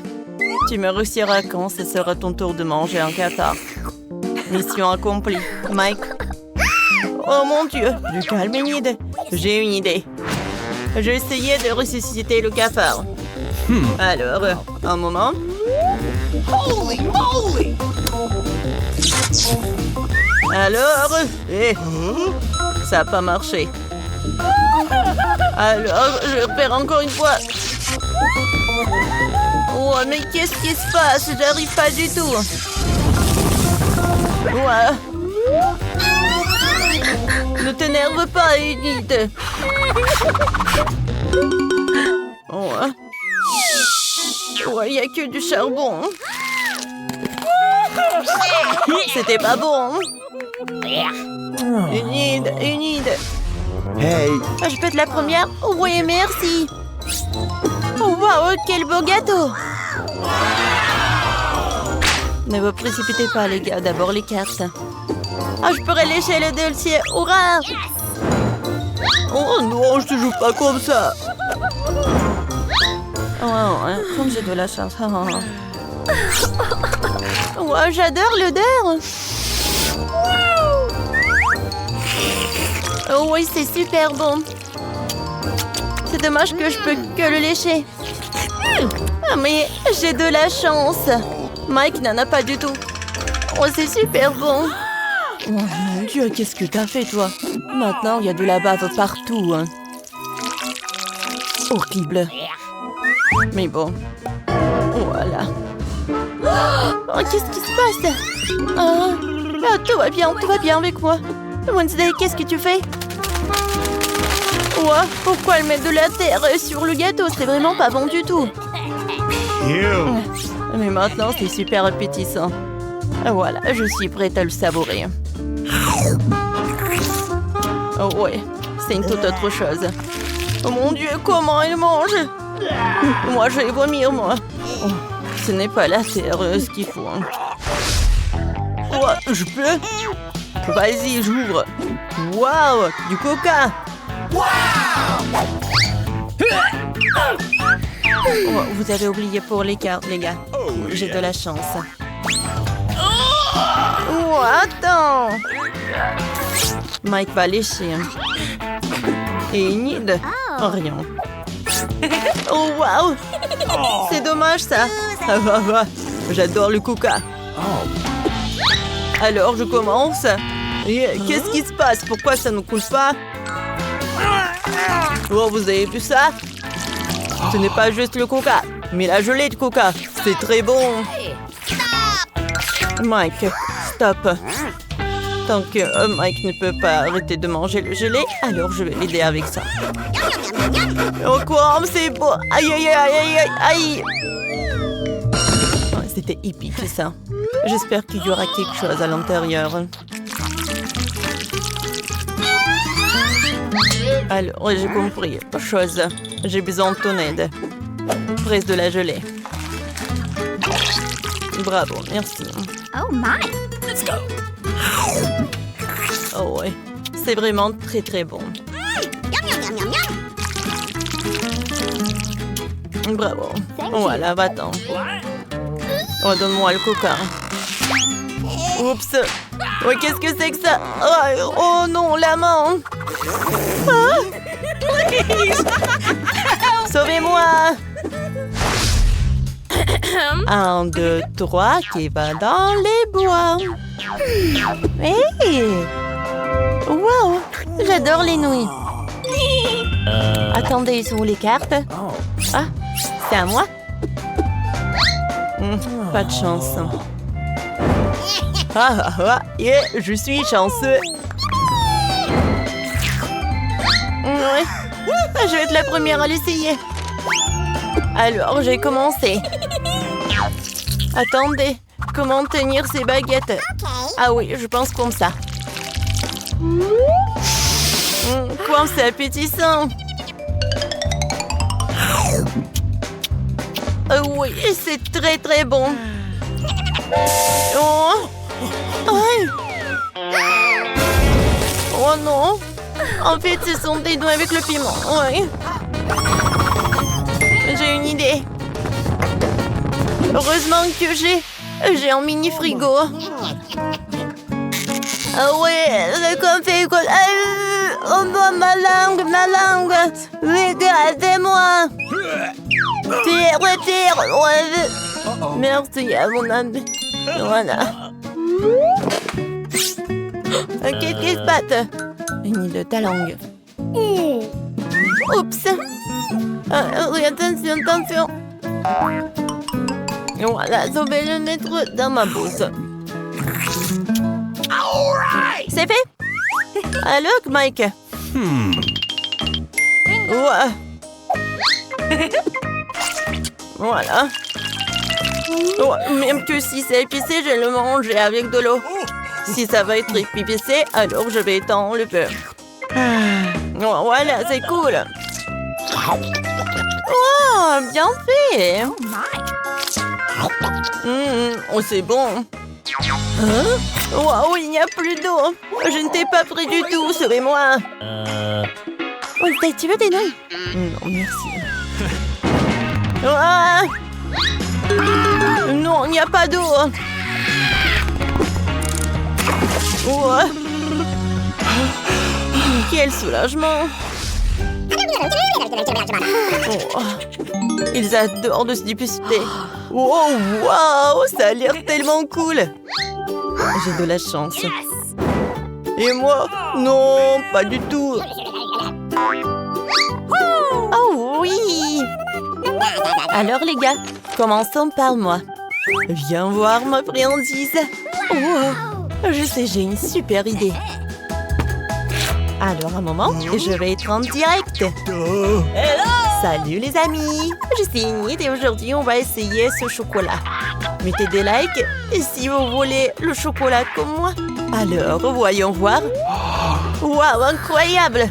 Tu me réussiras quand ce sera ton tour de manger un cafard. Mission accomplie. Mike. Oh mon Dieu! Du calme, Enid. J'ai une idée. J'ai essayé de ressusciter le cafard. Alors, un moment. Holy moly! Alors, ça n'a pas marché. Alors, je vais faire encore une fois. Oh, mais qu'est-ce qui se passe? J'arrive pas du tout. Ouais. Ne t'énerve pas, Enid. Ouais. Ouais, il n'y a que du charbon. C'était pas bon. Enid. Hey! Je peux être la première? Oui, merci. Oh, wow, quel beau gâteau. Ne vous précipitez pas, les gars. D'abord, les cartes. Ah, je pourrais lécher le dossier. Hurrah! Oh non, je te joue pas comme ça. Oh, comme j'ai de la chance. Oh, j'adore l'odeur. Oh oui, c'est super bon. C'est dommage que je peux que le lécher. Ah, mais j'ai de la chance. Mike n'en a pas du tout. Oh, c'est super bon. Oh mon Dieu, qu'est-ce que t'as fait, toi? Maintenant, il y a de la bave partout. Hein. Horrible. Mais bon. Voilà. Oh, qu'est-ce qui se passe? Tout va bien avec moi. Wednesday, qu'est-ce que tu fais? Ouais, pourquoi elle met de la terre sur le gâteau? C'est vraiment pas bon du tout. Mais maintenant, c'est super appétissant. Voilà, je suis prête à le savourer. Oh ouais, c'est une toute autre chose. Oh mon Dieu, comment elle mange? Moi, je vais vomir, moi. Oh, ce n'est pas la terre ce qu'il faut. Hein. Oh, je peux? Vas-y, j'ouvre. Waouh, du coca. Oh, vous avez oublié pour les cartes, les gars. J'ai de la chance. Oh, attends. Mike va lécher. Et Enid? Rien. Oh, waouh. C'est dommage, ça. J'adore le coca. Alors, je commence. Qu'est-ce qui se passe? Pourquoi ça ne coule pas? Oh, vous avez vu ça? Ce n'est pas juste le coca, mais la gelée de coca. C'est très bon. Mike, stop. Tant que Mike ne peut pas arrêter de manger le gelé, alors je vais l'aider avec ça. Oh quoi, c'est beau. Aïe, aïe, aïe, aïe, aïe. Oh, c'était épique, ça. J'espère qu'il y aura quelque chose à l'intérieur. Alors, j'ai compris. Chose. J'ai besoin de ton aide. Presse de la gelée. Bravo, merci. Oh my! Let's go! Oh ouais, c'est vraiment très très bon. Bravo. Voilà, va-t'en. Oh, donne-moi le coca. Oups. Oh, qu'est-ce que c'est que ça? Oh non, la main. Sauvez-moi. 1, 2, 3, qui va dans les bois. Hey! Wow! J'adore les nouilles. Attendez, ils sont où les cartes? Ah, c'est à moi? Pas de chance. Yeah, je suis chanceux. Ouais. Je vais être la première à l'essayer. Alors, j'ai commencé. Attendez, comment tenir ces baguettes? Ah oui, je pense comme ça. Quoi, c'est appétissant. Oui, c'est très très bon. Oh. Oh non. En fait, ce sont des doigts avec le piment. Ouais. J'ai une idée. Heureusement que j'ai un mini frigo. Ah ouais, c'est comme fait quoi. Oh non, ma langue. Regardez-moi. Tire. Ouais. Merci à mon ami. Voilà. Qu'est-ce qui se passe? Ni de ta langue. Oups. Attention. Voilà, je vais le mettre dans ma bouche. C'est fait? Alors, Mike? Ouais. Voilà. Ouais, même que si c'est épicé, je vais le manger avec de l'eau. Si ça va être épicé, alors je vais t'enlever. Voilà, c'est cool. Oh, bien fait. Oh, c'est bon. Wow, il n'y a plus d'eau. Je ne t'ai pas pris du tout, sauvez-moi. Tu veux des nouilles? Non, merci. Non, il n'y a pas d'eau. Quel soulagement. Ils adorent de se dépister. Wow, ça a l'air tellement cool. J'ai de la chance. Et moi? Non, pas du tout. Oh oui! Alors les gars, commençons par moi. Viens voir ma friandise. Oh, je sais, j'ai une super idée. Alors un moment, je vais être en direct. Salut les amis, je suis Enid et aujourd'hui on va essayer ce chocolat. Mettez des likes et si vous voulez le chocolat comme moi. Alors voyons voir. Waouh, incroyable!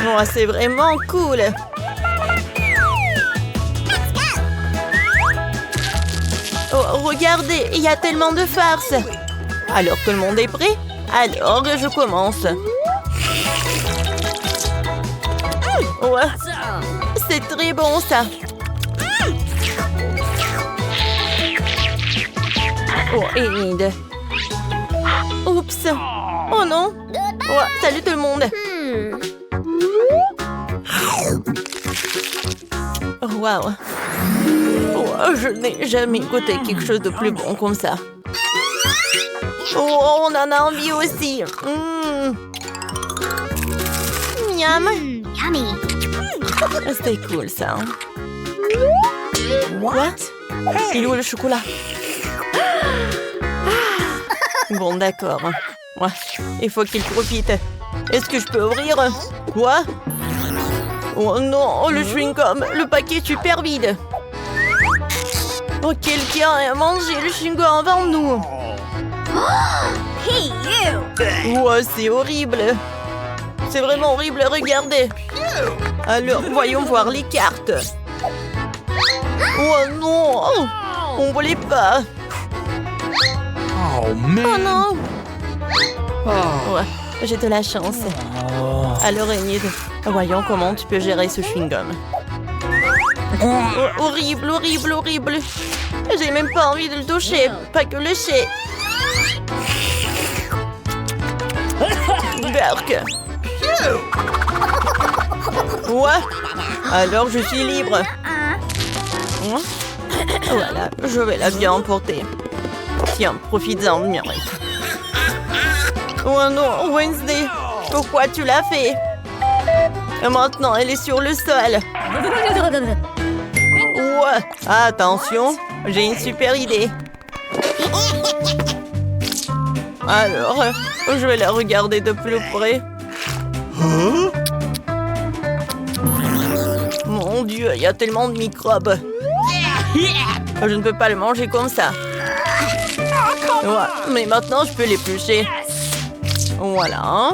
Oh, c'est vraiment cool. Oh, regardez, il y a tellement de farce. Alors tout le monde est prêt? Alors je commence. Ouais, c'est très bon ça. Oh, Enid. Oups. Oh non. Ouais, salut tout le monde. Oh, waouh. Oh, je n'ai jamais goûté quelque chose de plus bon comme ça. Oh, on en a envie aussi. Miam. Yummy. C'était cool ça. What? Il est où le chocolat? Bon, d'accord. Ouais, il faut qu'il profite. Est-ce que je peux ouvrir? Quoi? Oh non, le chewing-gum, le paquet est super vide. Oh, quelqu'un a mangé le chewing-gum avant nous. Hey, you. Oh, c'est horrible. C'est vraiment horrible, regardez. Alors, voyons voir les cartes. Oh non, on voulait pas. Oh man. Oh non. Ouais, j'ai de la chance. Alors, Enid, voyons comment tu peux gérer ce chewing-gum. Oh, horrible, horrible, horrible. J'ai même pas envie de le toucher, pas que le lécher. Berk. Ouais. Alors, je suis libre. Voilà, je vais la bien emporter. Tiens, profites-en, mérite. Oh non, Wednesday, pourquoi tu l'as fait? Et maintenant, elle est sur le sol. Ouais, attention, j'ai une super idée. Alors, je vais la regarder de plus près. Mon Dieu, il y a tellement de microbes. Je ne peux pas le manger comme ça. Ouais, mais maintenant, je peux l'éplucher. Voilà.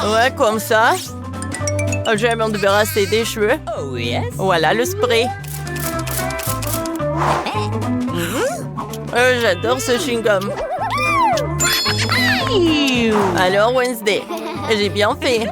Ouais, comme ça. Je vais m'en débarrasser des cheveux. Voilà le spray. J'adore ce chewing-gum. Alors, Wednesday, j'ai bien fait.